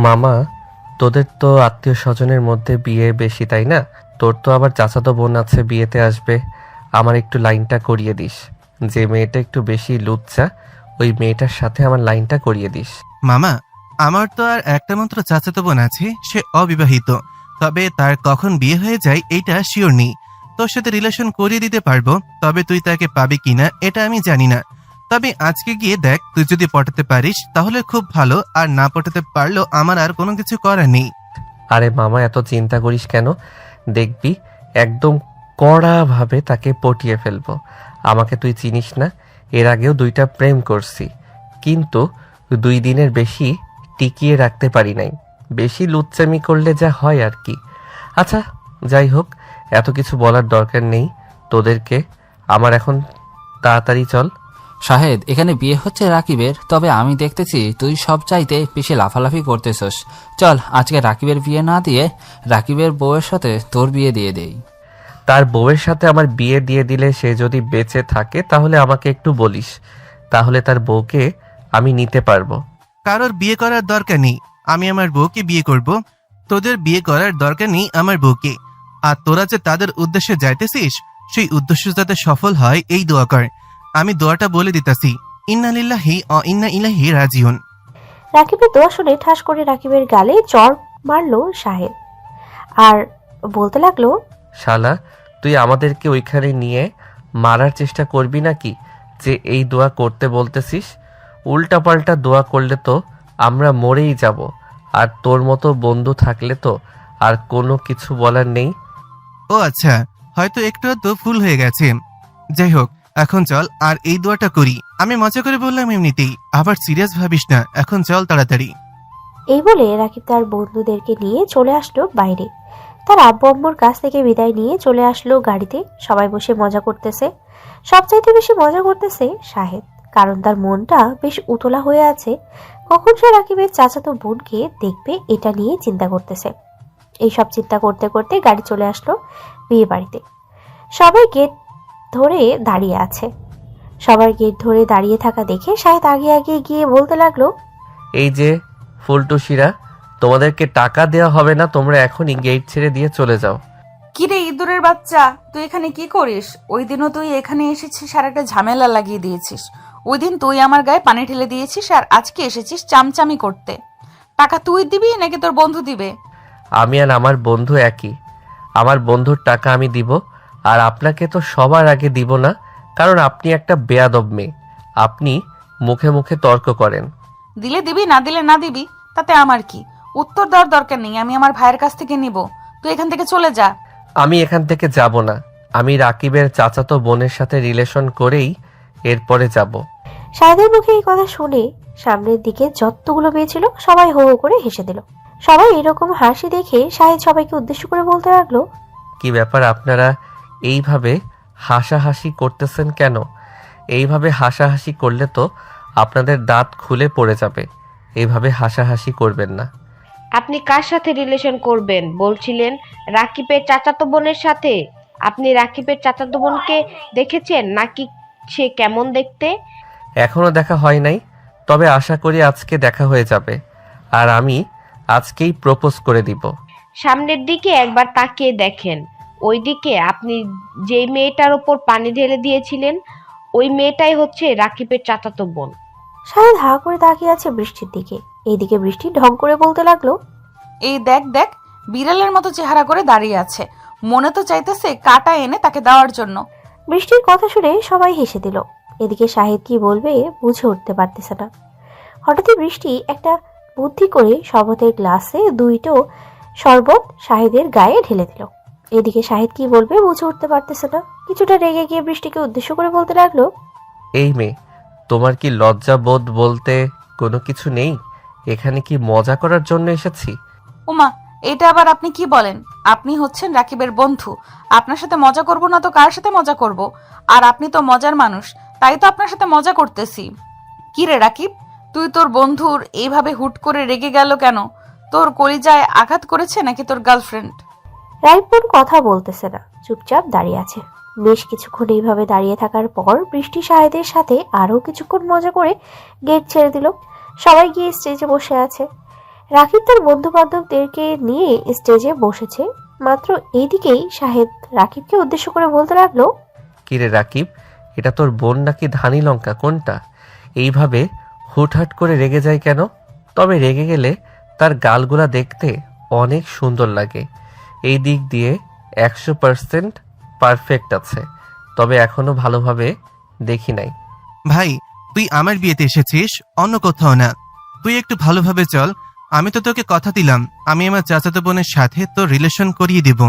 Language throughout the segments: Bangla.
মামা, তোদের তো আত্মীয় স্বজনের মধ্যে বিয়ে বেশি, তাই না? তোর তো আবার চাচাতো বোন আছে, বিয়েতে আসবে। আমার একটু লাইনটা করিয়ে দিস। যে মেয়েটা একটু বেশি লুচ্চা, ওই মেয়েটার সাথে আমার লাইনটা করিয়ে দিস। মামা, আমার তো আর একটা মাত্র চাচাতো বোন আছে, সে অবিবাহিত। তবে তার কখন বিয়ে হয়ে যায় এইটা শিওর নেই। তোর সাথে রিলেশন করিয়ে দিতে পারবো, তবে তুই তাকে পাবি কিনা এটা আমি জানি না। তবে আজকে গিয়ে দেখ, তুই যদি পটাতে পারিস তাহলে খুব ভালো, আর না পটাতে পারলেও আমার আর কোনো কিছু করার নেই। আরে মামা, এত চিন্তা করিস কেন? দেখবি একদম কড়াভাবে তাকে পটিয়ে ফেলবো। আমাকে তুই চিনিস না, এর আগেও 2টা প্রেম করছি, কিন্তু 2 দিনের বেশি টিকিয়ে রাখতে পারি নাই। বেশি লুচ্চামি করলে যা হয় আর কি। আচ্ছা, যাই হোক, এত কিছু বলার দরকার নেই তোদেরকে আমার এখন। তাড়াতাড়ি চল। শাহেদ, এখানে বিয়ে হচ্ছে রাকিবের, তবে আমি দেখতেছি তুই সব চাইতে বেশি লাফালাফি করতেছস। চল আজকে রাকিবের বিয়ে না দিয়ে রাকিবের বউয়ের সাথে তোর বিয়ে দিয়ে দেই। তার বউয়ের সাথে আমার বিয়ে দিয়ে দিলে সে যদি বেঁচে থাকে তাহলে আমাকে একটু বলিস, তাহলে তার বউকে আমি নিতে পারবো। কারোর বিয়ে করার দরকার নেই, আমি আমার বউকে বিয়ে করব। তোদের বিয়ে করার দরকার নেই আমার বউকে। আর তোরা যে তাদের উদ্দেশ্যে যাইতেছিস, সেই উদ্দেশ্য যাতে সফল হয় এই দোয়া কর। আমি দোয়াটা বলে দিতাছি, ইন্না লিল্লাহি ও ইন্না ইলাইহি রাজিউন। রাকিবের দোয়া শুনে ঠাস করে রাকিবের গালে চড় মারলো শাহেদ আর বলতে লাগলো, শালা, তুই আমাদেরকে ওইখানে নিয়ে মারার চেষ্টা করবি নাকি যে এই দোয়া করতে বলতেছিস? উল্টাপাল্টা দোয়া করলে তো আমরা মরেই যাব। আর তোর মতো বন্ধু থাকলে তো আর কোনো কিছু বলার নেই। ও আচ্ছা, হয়তো একটু তো ফুল হয়ে গেছে। যাই হোক, এখন চল আর এই দোয়াটা করি। আমি মজা করে বললাম এমনিতেই, আবার সিরিয়াস ভাবিস না। এখন চল তাড়াতাড়ি। এই বলে রাকিব তার বন্ধুদেরকে নিয়ে চলে আসলো বাইরে। তার আব্বু আম্মুর কাছ থেকে বিদায় নিয়ে চলে আসলো গাড়িতে। সবাই বসে মজা করতেছে। সবচাইতে বেশি মজা করতেছে শাহেদ, কারণ তার মনটা বেশ উতলা হয়ে আছে। কখন সে রাকিবের চাচাতো বোনকে দেখবে এটা নিয়ে চিন্তা করতেছে। এইসব চিন্তা করতে করতে গাড়ি চলে আসলো বিয়ে বাড়িতে। সবাই গেট ধরে দাঁড়িয়ে আছে। সবার গেট ধরে দাঁড়িয়ে থাকা দেখে শাহেদ আগে আগে গিয়ে বলতে লাগলো, এই যে ফুলটুসিরা, তোমাদেরকে টাকা দেওয়া হবে না, তোমরা এখনই গেট ছেড়ে দিয়ে চলে যাও। কিরে ইঁদুরের বাচ্চা, তুই এখানে কি করিস? ওই দিনও তুই এখানে এসেছিস আর একটা ঝামেলা লাগিয়ে দিয়েছিস। ওই দিন তুই আমার গায়ে পানি ঢেলে দিয়েছিস আর আজকে এসেছিস চামচামি করতে। টাকা তুই দিবি নাকি তোর বন্ধু দিবে? আমি আর আমার বন্ধু একই। আমার বন্ধুর টাকা আমি দিব, আর আপনাকে তো সবার আগে দিব না, কারণ আপনি একটা বেয়াদব মেয়ে। আপনি মুখে মুখে তর্ক করেন। দিলে দিবি, না দিলে না দিবি, তাতে আমার কি? উত্তর দেওয়ার দরকার নেই, আমি আমার ভাইয়ের কাছ থেকে নিব। তুই এখান থেকে চলে যা। আমি এখান থেকে যাব না। আমি রাকিবের চাচাতো বোনের সাথে রিলেশন করেই এরপরে যাব। শাহেদের মুখে এই কথা শুনে সামনের দিকে যতগুলো মেয়ে ছিল সবাই হো হো করে হেসে দিল। সবাই এরকম হাসি দেখে শাহেদ সবাইকে উদ্দেশ্য করে বলতে লাগলো, কি ব্যাপার, আপনারা এইভাবে হাসাহাসি করতেছেন কেন? এইভাবে হাসাহাসি করলে তো আপনাদের দাঁত খুলে পড়ে যাবে। এইভাবে হাসাহাসি করবেন না। আপনি কার সাথে রিলেশন করবেন বলছিলেন? রাকিবের চাচাতো বোনের সাথে। আপনি রাকিবের চাচাতো বোনকে দেখেছেন নাকি? সে কেমন দেখতে? এখনো দেখা হয় নাই, তবে আশা করি আজকে দেখা হয়ে যাবে। আর আমি আজকেই প্রপোজ করে দিব। সামনের দিকে একবার তাকিয়ে দেখেন। ওইদিকে আপনি যেই মেয়েটার ওপর পানি ঢেলে দিয়েছিলেন, ওই মেয়েটাই হচ্ছে রাকিবের চাচাতো বোন। শাহেদ হা করে তাকিয়ে আছে বৃষ্টির দিকে। এইদিকে বৃষ্টি ঢং করে বলতে লাগলো, এই দেখ দেখ, বিড়ালের মতো চেহারা করে দাঁড়িয়ে আছে। মনে তো চাইতেছে কাটা এনে তাকে দেওয়ার জন্য। বৃষ্টির কথা শুনে সবাই হেসে দিল। এদিকে শাহেদ কি বলবে বুঝে উঠতে পারতেছে না। হঠাৎই বৃষ্টি একটা বুদ্ধি করে শরবতের গ্লাসে 2টো শরবত শাহেদের গায়ে ঢেলে দিল। এদিকে শাহেদ কি বলবে বুঝে উঠতে পারতেছে না। কিছুটা রেগে গিয়ে বৃষ্টিকে উদ্দেশ্য করে বলতে লাগলো, এই মেয়ে, তোমার কি লজ্জা বোধ বলতে কোনো কিছু নেই? এখানে কি মজা করার জন্য এসেছি? ওমা, এটা আবার আপনি কি বলেন? আপনি হচ্ছেন রাকিবের বন্ধু। আপনার সাথে মজা করব না তো কার সাথে মজা করব? আর আপনি তো মজার মানুষ, তাই তো আপনার সাথে মজা করতেছি। কি রে রাকিব, তুই তোর বন্ধুর এইভাবে হুট করে রেগে গেল কেন? তোর কলিজায় আঘাত করেছে নাকি তোর গার্লফ্রেন্ড? রাইপুর কথা বলতেছে না, চুপচাপ দাঁড়িয়ে আছে। বেশ কিছুক্ষণ এইভাবে দাঁড়িয়ে থাকার পর বৃষ্টি শাহেদের সাথে আরো কিছুক্ষণ মজা করে গেট ছেড়ে দিল। সবাই গিয়ে স্টেজে বসে আছে। রাকিব তার বন্ধু বান্ধবদেরকে নিয়ে স্টেজে বসেছে। মাত্র এইদিকেই শাহেদ রাকিবকে উদ্দেশ্য করে বলতে লাগলো, কিরে রাকিব, এটা তোর বোন নাকি ধানি লঙ্কা, কোনটা? এইভাবে হুটহাট করে রেগে যায় কেন? তবে রেগে গেলে তার গালগুলা দেখতে অনেক সুন্দর লাগে। এই দিক দিয়ে 100% পারফেক্ট আছে, তবে এখনো ভালোভাবে দেখি নাই। ভাই, তুই আমার বিয়েতে এসেছিস, অন্য কোথাও না। তুই একটু ভালোভাবে চল। আমি তো তোকে কথা দিলাম আমি আমার চাচাতো বোনের সাথে তোর রিলেশন করিয়ে দিব।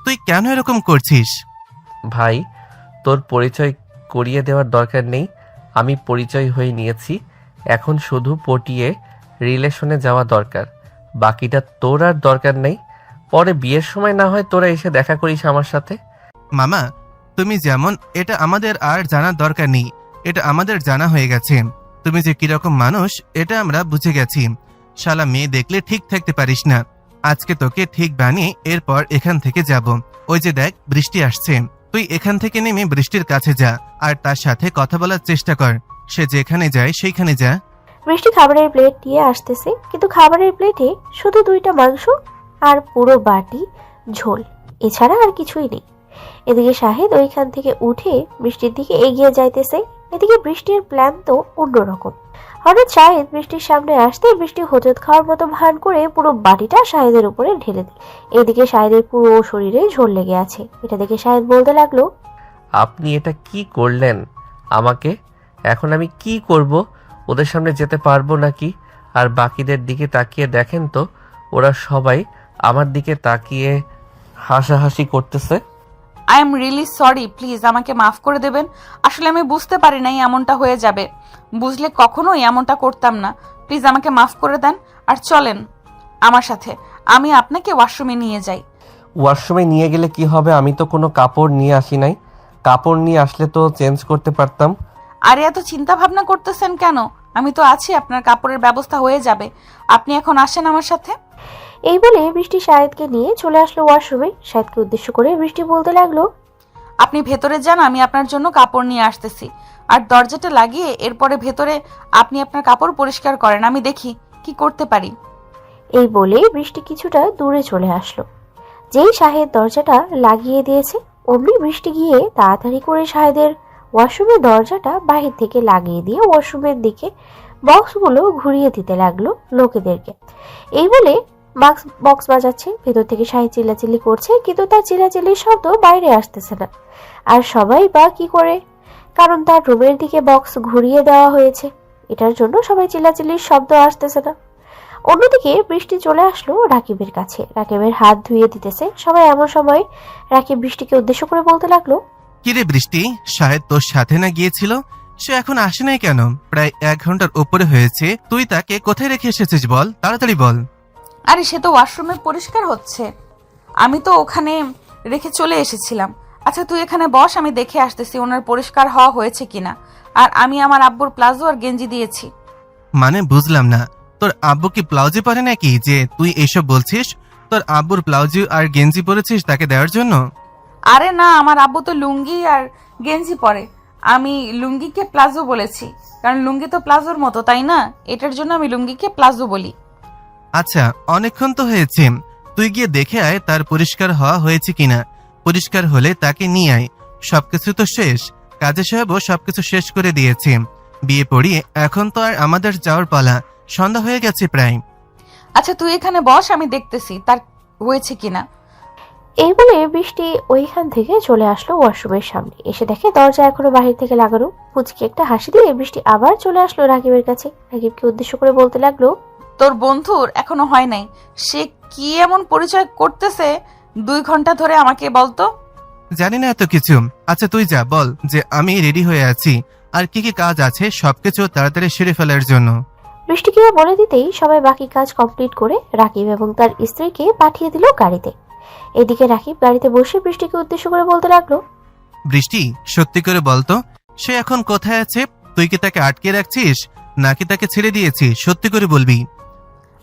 তুই কেন এরকম করছিস? ভাই, তোর পরিচয় করিয়ে দেওয়ার দরকার নেই। আমি পরিচয় হয়ে নিয়েছি, এখন শুধু পটিয়ে রিলেশনে যাওয়া দরকার। বাকিটা তোর আর দরকার নেই। পরে বিয়ের সময় না হয় তোরা এসে দেখা করিস আমার সাথে। মামা, তুমি যেমন, এটা আমাদের আর জানার দরকার নেই। এটা আমাদের জানা হয়ে গেছে। তুমি যে কিরকম মানুষ এটা আমরা বুঝে গেছি। শালা মেয়ে দেখলে ঠিক থাকতে পারিস না। আজকে তোকে ঠিক বানিয়ে এরপর এখান থেকে যাব। ওই যে দেখ, বৃষ্টি আসছে। তুই এখান থেকে নেমে বৃষ্টির কাছে যা, আর তার সাথে কথা বলার চেষ্টা কর। সে যেখানে যায় সেইখানে যা। বৃষ্টি খাবারের প্লেট নিয়ে আসতেছে, কিন্তু খাবারের প্লেটে শুধু 2টা মাংস আর পুরো বাটি ঝোল, এছাড়া আর কিছুই নেই। এদিকে শাহেদ ওইখান থেকে উঠে বৃষ্টির দিকে এগিয়ে যাইতেছে। এদিকে বৃষ্টির প্ল্যান তো অন্যরকম। হঠাৎ শাহেদ বৃষ্টির সামনে আসতে বৃষ্টি হোঁচট খাওয়ার মতো ভান করে পুরো বাটিটা শাহেদের উপরে ঢেলে দেয়। এদিকে শাহেদের পুরো শরীরে ঝোল লেগে আছে। এটা দেখে শাহেদ বলতে লাগলো, আপনি এটা কি করলেন আমাকে? এখন আমি কি করব? ওদের সামনে যেতে পারবো নাকি? আর বাকিদের দিকে তাকিয়ে দেখেন তো, ওরা সবাই আমার দিকে তাকিয়ে হাসাহাসি করতেছে। I am really sorry, please আমাকে মাফ করে দেবেন। আসলে আমি বুঝতে পারি নাই এমনটা হয়ে যাবে। বুঝলে কখনোই এমনটা করতাম না। প্লিজ আমাকে মাফ করে দেন আর চলেন আমার সাথে, আমি আপনাকে ওয়াশরুমে নিয়ে যাই। ওয়াশরুমে নিয়ে গেলে কি হবে? আমি তো কোনো কাপড় নিয়ে আসি নাই। কাপড় নিয়ে আসলে তো চেঞ্জ করতে পারতাম। আরে এত চিন্তা ভাবনা করতেছেন কেন? আমি তো আছি, আপনার কাপড়ের ব্যবস্থা হয়ে যাবে। আপনি এখন আসেন আমার সাথে। এই বলে বৃষ্টি শাহেদকে নিয়ে চলে আসলো ওয়াশরুমে। শাহেদকে উদ্দেশ্য করে বৃষ্টি বলতে লাগলো, আপনি ভেতরে যান, আমি আপনার জন্য কাপড় নিয়ে আসতেছি। আর দরজাটা লাগিয়ে এরপরে ভেতরে আপনি আপনার কাপড় পরিষ্কার করেন, আমি দেখি কি করতে পারি। এই বলে বৃষ্টি কিছুটা দূরে চলে আসলো। যেই শাহেদ দরজাটা লাগিয়ে দিয়েছে, অমনি বৃষ্টি গিয়ে তাড়াতাড়ি করে শাহেদের ওয়াশরুমের দরজাটা বাহির থেকে লাগিয়ে দিয়ে ওয়াশরুমের দিকে বক্সগুলো ঘুরিয়ে দিতে লাগলো লোকেদেরকে। এই বলে বক্স বাজাচ্ছে। ভেতর থেকে শাহেদ চিল্লাচিল্লি করছে, কিন্তু তার চিল্লাচিল্লির শব্দ বাইরে আসতেছে না। আর সবাই বা কি করে, কারণ তার রুমের দিকে বক্স ঘুরিয়ে দেওয়া হয়েছে। এটার জন্য সবাই চিল্লাচিল্লির শব্দ আসতেছে না। অন্যদিকে বৃষ্টি চলে আসলো রাকিবের কাছে। রাকিবের হাত ধুয়ে দিতেছে সবাই। এমন সময় রাকিব বৃষ্টিকে উদ্দেশ্য করে বলতে লাগলো, কিরে বৃষ্টি, শাহেদ তোর সাথে না গিয়েছিল? সে এখন আসে নাই কেন? প্রায় 1 ঘন্টার উপরে হয়েছে। তুই তাকে কোথায় রেখে এসেছিস বল, তাড়াতাড়ি বল। আরে সে তো ওয়াশরুমে পরিষ্কার হচ্ছে, আমি তো ওখানে রেখে চলে এসেছিলাম। আচ্ছা তুই এখানে বস, আমি দেখে আসতেছি ওনার পরিষ্কার হওয়া হয়েছে কিনা। আর আমি আমার আব্বুর প্লাজো আর গেঞ্জি দিয়েছি। মানে বুঝলাম না, তোর আব্বু কি ব্লাউজে পরে নাকি যে তুই এসব বলছিস? তোর আব্বুর ব্লাউজি আর গেঞ্জি পরেছিস তাকে দেওয়ার জন্য? আরে না, আমার আব্বু তো লুঙ্গি আর গেঞ্জি পরে। আমি লুঙ্গিকে প্লাজো বলেছি, কারণ লুঙ্গি তো প্লাজোর মতো, তাই না? এটার জন্য আমি লুঙ্গিকে প্লাজো বলি। আচ্ছা, অনেকক্ষণ তো হয়েছে, তুই গিয়ে দেখে আয় তার পরিষ্কার হওয়া হয়েছে কিনা। পরিষ্কার হলে তাকে নিয়ে আয়। সবকিছু তো শেষ, কাজে সাহেবও সবকিছু শেষ করে দিয়েছে। বিয়ে পড়িয়ে এখন তো আর আমাদের যাওয়ার পালা। সন্ধ্যা হয়ে গেছে প্রায়। আচ্ছা তুই এখানে বস, আমি দেখতেছি তার হয়েছে কিনা। এই বলে বৃষ্টি ওইখান থেকে চলে আসলো ওয়াশরুমের সামনে। এসে দেখে দরজা এখনো বাহির থেকে লাগানো। পুচকে একটা হাসি দিয়ে বৃষ্টি আবার চলে আসলো রাকিবের কাছে। রাকিবকে উদ্দেশ্য করে বলতে লাগলো, তোর বন্ধুর এখনো হয় নাই, সে কি এমন পরিচয় করতেছে 2 ঘন্টা ধরে, আমাকে বলতো। জানি না এত কিছু। আচ্ছা তুই যা, বল যে আমি রেডি হয়ে আছি, আর কি কি কাজ আছে সবকিছু তাড়াতাড়ি সেরে ফেলার জন্য। বৃষ্টিকে বলে দিতেই সবাই বাকি কাজ কমপ্লিট করে রাকিব এবং তার স্ত্রীকে পাঠিয়ে দিল গাড়িতে। এদিকে রাকিব গাড়িতে বসে বৃষ্টিকে উদ্দেশ্য করে বলতে লাগলো, বৃষ্টি, সত্যি করে বলতো সে এখন কোথায় আছে? তুই কি তাকে আটকে রাখছিস নাকি তাকে ছেড়ে দিয়েছিস? সত্যি করে বলবি।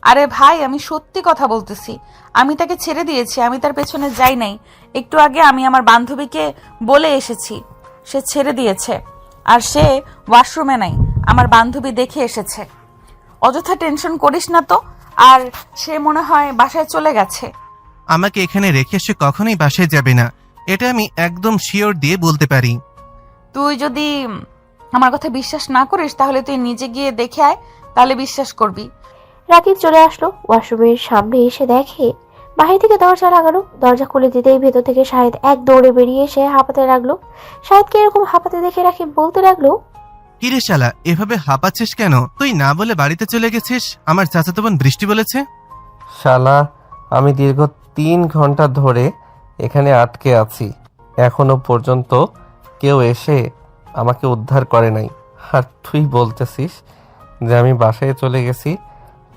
আরে ভাই, আমি সত্যি কথা বলতেছি, আমি তাকে ছেড়ে দিয়েছি, আমি তার পেছনে যাই নাই। একটু আগে আমি আমার বান্ধবীকে বলে এসেছি, সে ছেড়ে দিয়েছে। আর সে ওয়াশরুমে নাই, আমার বান্ধবী দেখে এসেছে। অযথা টেনশন করিস না তো, আর সে মনে হয় বাসায় চলে গেছে। আমাকে এখানে রেখে সে কখনোই বাসায় যাবে না, এটা আমি একদম শিওর দিয়ে বলতে পারি। তুই যদি আমার কথা বিশ্বাস না করিস তাহলে তুই নিজে গিয়ে দেখে আয়, তাহলে বিশ্বাস করবি। রাকিব চলে আসলো ওয়াশরুমের সামনে, এসে দেখে বাহির থেকে দরজা লাগানো। দরজা খুলে দিতেই ভেতর থেকে শাহিদ এক দৌড়ে বেরিয়ে এসে হাঁপাতে লাগলো। শাহিদকে এরকম হাঁপাতে দেখে রাকিব বলতে লাগলো, কিরে শালা, এভাবে হাঁপাচ্ছিস কেন? তুই না বলে বাড়িতে চলে গেছিস, আমার চাচাতো বোন বৃষ্টি বলেছে। শালা, আমি দীর্ঘ 3 ঘন্টা ধরে এখানে আটকে আছি, এখনো পর্যন্ত কেউ এসে আমাকে উদ্ধার করে নাই। আর তুই বলতেছিস যে আমি বাসায় চলে গেছি,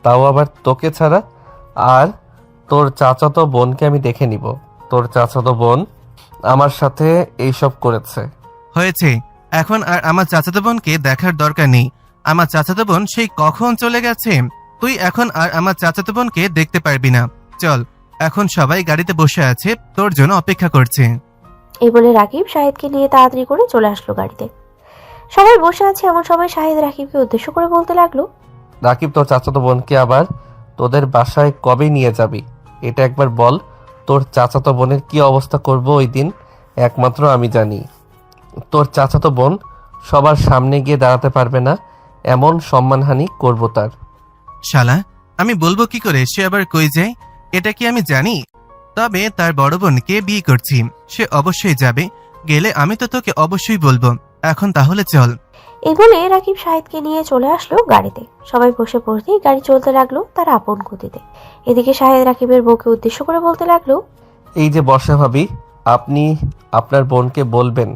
তাও আবার তোকে ছাড়া। আর তোর চাচাতো বোনকে আমি দেখে নিব। তোর চাচাতো বোন আমার সাথে এইসব করেছে। হয়েছে, এখন আর আমার চাচাতো বোনকে দেখার দরকার নেই। আমার চাচাতো বোন সেই কখন চলে গেছে। তুই এখন আর আমার চাচাতো বোনকে দেখতে পারবি না। চল, এখন সবাই গাড়িতে বসে আছে, তোর জন্য অপেক্ষা করছে। এই বলে রাকিব শাহিদকে নিয়ে তাড়াতাড়ি করে চলে আসলো গাড়িতে। সবাই বসে আছে এমন সময় শাহিদ রাকিবকে উদ্দেশ্য করে বলতে লাগলো, রাকিব, তোর চাচাতো বোনকে আবার তোদের বাসায় কবে নিয়ে যাবি? এটা একবার বল। তোর চাচাতো বোনের কি অবস্থা করব ওই দিন একমাত্র আমি জানি। তোর চাচাতো বোন সবার সামনে গিয়ে দাঁড়াতে পারবে না, এমন সম্মানহানি করব তার। শালা, আমি বলবো কি করে সে আবার কই যায়? এটা কি আমি জানি? তবে তার বড় বোনকে বিয়ে করছি, সে অবশ্যই যাবে। গেলে আমি তো তোকে অবশ্যই বলবো। এখন তাহলে চল। এই বলে রাকিব শাহিদকে নিয়ে চলে আসলো গাড়িতে। সবাই বসে পড়তেই গাড়ি চলতে লাগলো তার আপন গতিতে। এদিকে শাহিদ রাকিবের বউকে উদ্দেশ্য করে বলতে লাগলো, এই যে বর্ষা ভাবি, আপনি আপনার বোনকে বলবেন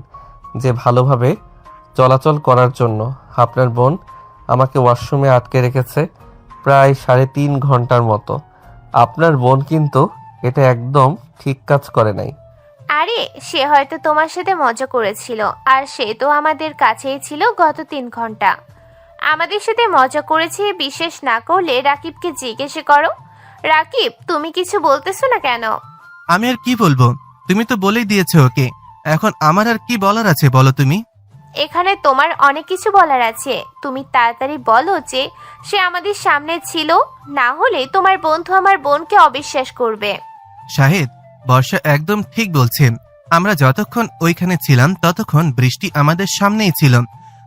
যে ভালোভাবে চলাচল করার জন্য। আপনার বোন আমাকে ওয়াশরুমে আটকে রেখেছে প্রায় 3.5 ঘন্টার মতো। আপনার বোন কিন্তু এটা একদম ঠিক কাজ করে নাই। আরে সে হয়তো তোমার সাথে মজা করেছিল, আর সে তো আমাদের কাছেই ছিল গত 3 ঘন্টা। আমাদের সাথে মজা করেছে বিশ্বাস না করলে রাকিবকে জিজ্ঞেস করো। রাকিব, তুমি কিছু বলতেছো না কেন? আমি আর কি বলবো? তুমি তো বলেই দিয়েছো ওকে, এখন আমার আর কি বলার আছে বলো তুমি? এখানে তোমার অনেক কিছু বলার আছে। তুমি তাড়াতাড়ি বলো যে সে আমাদের সামনে ছিল, না হলে তোমার বন্ধু আমার বোনকে অবিশ্বাস করবে। শাহিদ, বর্ষা একদম ঠিক বলছে। আমরা যতক্ষণ ওইখানে ছিলাম ততক্ষণ বৃষ্টি আমাদের সামনেই ছিল।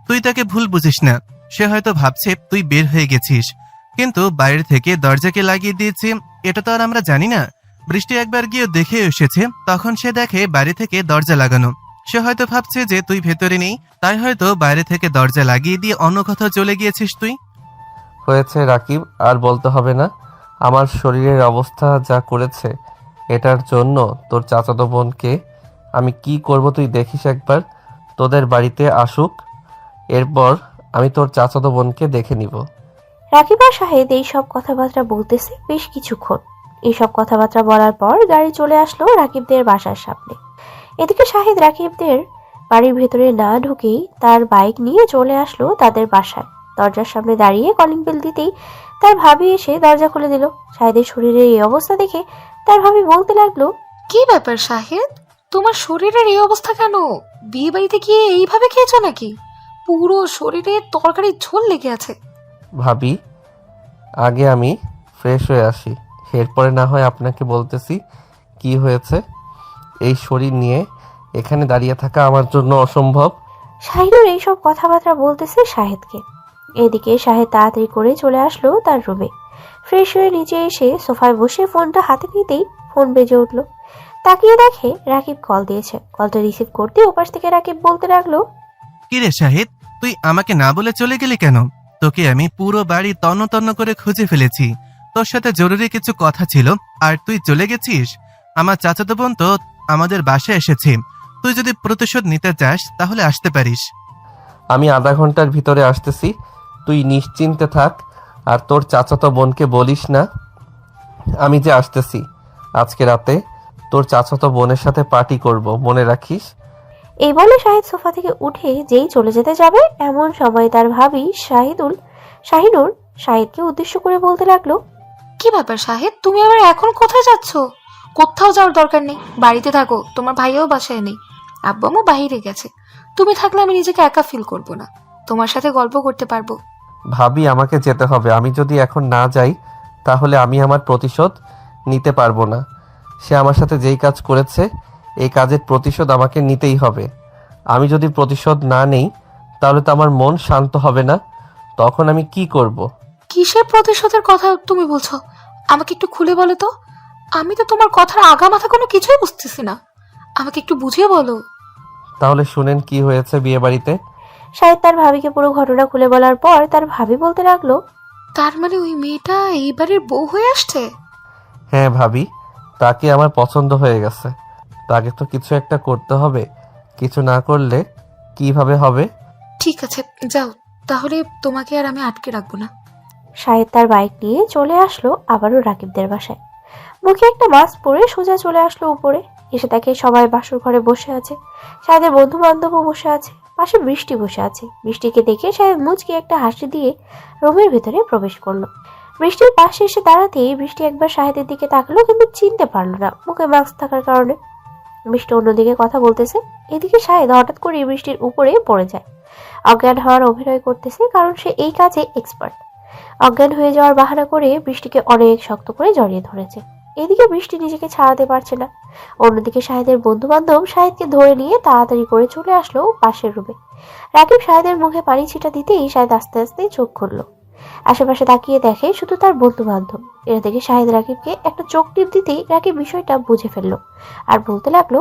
তুই তাকে ভুল বুঝিস না। সে হয়তো ভাবছে তুই বের হয়ে গেছিস, কিন্তু বাইরে থেকে দরজাকে লাগিয়ে দিয়েছে এটা তো আর আমরা জানি না। বৃষ্টি একবার গিয়ে দেখে এসেছে, তখন সে দেখে বাইরে থেকে দরজা লাগানো। সে হয়তো ভাবছে যে তুই ভেতরে নেই, তাই হয়তো বাইরে থেকে দরজা লাগিয়ে দিয়ে অন্য কোথাও চলে গিয়েছিস তুই। হয়েছে রাকিব, আর বলতে হবে না। আমার শরীরের অবস্থা যা করেছে, এটার জন্য তোর চাচাতো বোনকে আমি কি করব তুই দেখিস একবার। তোদের বাড়িতে আসুক, এরপর আমি তোর চাচাতো বোনকে দেখে নিব। রাকিব আর শাহিদ এই সব কথাবার্তা বলতেছে বেশ কিছুক্ষণ। এইসব কথাবার্তা বলার পর গাড়ি চলে আসলো রাকিবদের বাসার সামনে। এদিকে শাহিদ রাকিবদের বাড়ির ভেতরে না ঢুকেই তার বাইক নিয়ে চলে আসলো তাদের বাসায়। দরজার সামনে দাঁড়িয়ে কলিং বেল দিতেই তার ভাবি এসে দরজা খুলে দিল। শাহিদের শরীরের এই অবস্থা দেখে তার ভাবি বলতে লাগলো, কি ব্যাপার শাহিদ, তোমার শরীরের এই অবস্থা কেন? বিয়ে বাড়িতে গিয়ে এইভাবে খেয়েছো নাকি? পুরো শরীরে তরকারির ঝোল লেগে আছে। ভাবি, আগে আমি ফ্রেশ হয়ে আসি, এরপরে না হয় আপনাকে বলতেছি কি হয়েছে। এই শরীর নিয়ে এখানে দাঁড়িয়ে থাকা আমার জন্য অসম্ভব। শাহিনুর এইসব কথাবার্তা বলতেছে শাহিদকে। এদিকে শাহিদ তাড়াতাড়ি করে চলে আসলো তার রুমে। ফ্রেশ হয়ে নিচে এসে সোফায় বসে ফোনটা হাতে নিতেই ফোন বেজে উঠলো। তাকিয়ে দেখে রাকিব কল দিয়েছে। কলটা রিসিভ করতে ওপাশ থেকে রাকিব বলতে লাগলো, কিরে শাহিদ, তুই আমাকে না বলে চলে গেলি কেন? তোকে আমি পুরো বাড়ি তন্ন তন্ন করে খুঁজে ফেলেছি। তোর সাথে জরুরি কিছু কথা ছিল, আর তুই চলে গেছিস। আমার চাচাতো বোন তো আমাদের বাসায় এসেছে। তুই যদি প্রতিশোধ নিতে চাস তাহলে আসতে পারিস। আমি আধা ঘন্টার ভিতরে আসতেছি, তুই নিশ্চিন্তে থাক। আর তোর চাচাতো বোনকে বলিস না আমি যে আসতেছি। আজকে রাতে তোর চাচাতো বোনের সাথে পার্টি করব, মনে রাখিস। এই বলে শাহিদ সোফা থেকে উঠে যেই চলে যেতে যাবে এমন সময় তার ভাবি শাহিনুর শাহিদকে উদ্দেশ্য করে বলতে লাগলো, কি ব্যাপার শাহিদ, তুমি আবার এখন কোথায় যাচ্ছ? কোথাও যাওয়ার দরকার নেই, বাড়িতে থাকো। তোমার ভাইও বাসায় নেই, আব্বু আম্মু বাইরে গেছে। তুমি থাকলে আমি নিজেকে একা ফিল করবো না, তোমার সাথে গল্প করতে পারবো। ভাবি, আমাকে যেতে হবে। আমি যদি এখন না যাই তাহলে আমি আমার প্রতিশোধ নিতে পারবো না। সে আমার সাথে যেই কাজ করেছে এই কাজের প্রতিশোধ আমাকে নিতেই হবে। আমি যদি প্রতিশোধ না নেই তাহলে তো আমার মন শান্ত হবে না। তখন আমি কি করব? কিসের প্রতিশোধের কথা তুমি বলছো? আমাকে একটু খুলে বলো তো। আমি তো তোমার কথার আগা মাথা কোনো কিছুই বুঝতেছি না। আমাকে একটু বুঝিয়ে বলো। তাহলে শুনেন কি হয়েছে বিয়ে বাড়িতে। শাহিদ তার ভাবিকে পুরো ঘটনা খুলে বলার পর তার ভাবি বলতে লাগলো, তার মানে ওই মেয়েটা এইবারের বউ হয়ে আসছে? হ্যাঁ ভাবি, তাকে আমার পছন্দ হয়ে গেছে। তাকে তো কিছু একটা করতে হবে, কিছু না করলে কিভাবে হবে? ঠিক আছে, যাও তাহলে, তোমাকে আর আমি আটকে রাখবো না। শাহিদ তার বাইক নিয়ে চলে আসলো আবারও রাকিবদের বাসায়। মুখে একটা মাস্ক পরে সোজা চলে আসলো উপরে। এসে তাকে সবাই বাসর ঘরে বসে আছে। শাহিদের বন্ধু বান্ধবও বসে আছে, পাশে বৃষ্টি বসে আছে। বৃষ্টিকে দেখে শাহিদ মুচকি একটা হাসি দিয়ে রুমের ভিতরে প্রবেশ করলো। বৃষ্টির পাশে এসে দাঁড়াতেই বৃষ্টি একবার শাহিদের দিকে তাকালো, কিন্তু চিনতে পারলো না মুখে মাস্ক থাকার কারণে। বৃষ্টি অন্যদিকে কথা বলতেছে, এদিকে শাহিদ হঠাৎ করে বৃষ্টির উপরে পড়ে যায়। অজ্ঞান হওয়ার অভিনয় করতেছে, কারণ সে এই কাজে এক্সপার্ট। অজ্ঞান হয়ে যাওয়ার বাহানা করে বৃষ্টিকে অনেক শক্ত করে জড়িয়ে ধরেছে। এদিকে বৃষ্টি নিজেকে ছাড়াতে পারছে না। অন্যদিকে শাহিদের বন্ধু বান্ধব শাহিদকে ধরে নিয়ে তাড়াতাড়ি করে চলে আসলো পাশের রুমে। রাকিব শাহিদের মুখে পানি ছিটা দিতেই শাহিদ আস্তে আস্তে চোখ খুললো। আশেপাশে তাকিয়ে দেখে শুধু তার বন্ধু বান্ধব। এরা দেখে শাহিদ রাকিবকে একটা চোখ টিপ দিতেই রাকিব বিষয়টা বুঝে ফেললো আর বলতে লাগলো,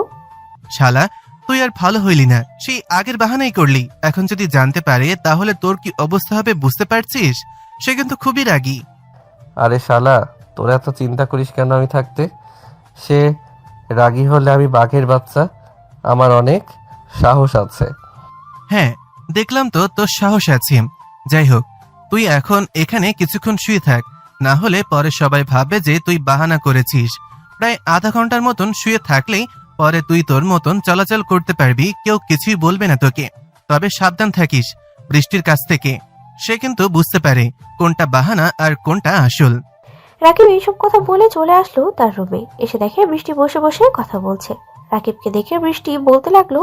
শালা, তুই আর ভালো হইলি না, সেই আগের বাহানাই করলি। এখন যদি জানতে পারে তাহলে তোর কি অবস্থা হবে বুঝতে পারছিস? সে কিন্তু খুবই রাগী। আরে শালা, তোরা এত চিন্তা করিস কেন আমি থাকতে? সে রাগী হলে আমি বাঘের বাচ্চা, আমার অনেক সাহস আছে। হ্যাঁ, দেখলাম তো তোর সাহস আছে। যাই হোক, তুই এখন এখানে কিছুক্ষণ শুয়ে থাক, না হলে পরে সবাই ভাববে যে তুই বাহানা করেছিস। প্রায় আধা ঘন্টার মতন শুয়ে থাকলেই পরে তুই তোর মতন চলাচল করতে পারবি, কেউ কিছুই বলবে না তোকে। তবে সাবধান থাকিস বৃষ্টির কাছ থেকে, সে কিন্তু বুঝতে পারে কোনটা বাহানা আর কোনটা আসল। রাকিব এইসব কথা বলে চলে আসলো তার রুমে। এসে দেখে বৃষ্টি বসে বসে কথা বলছে। রাকিবকে দেখে বৃষ্টি বলতে লাগলো,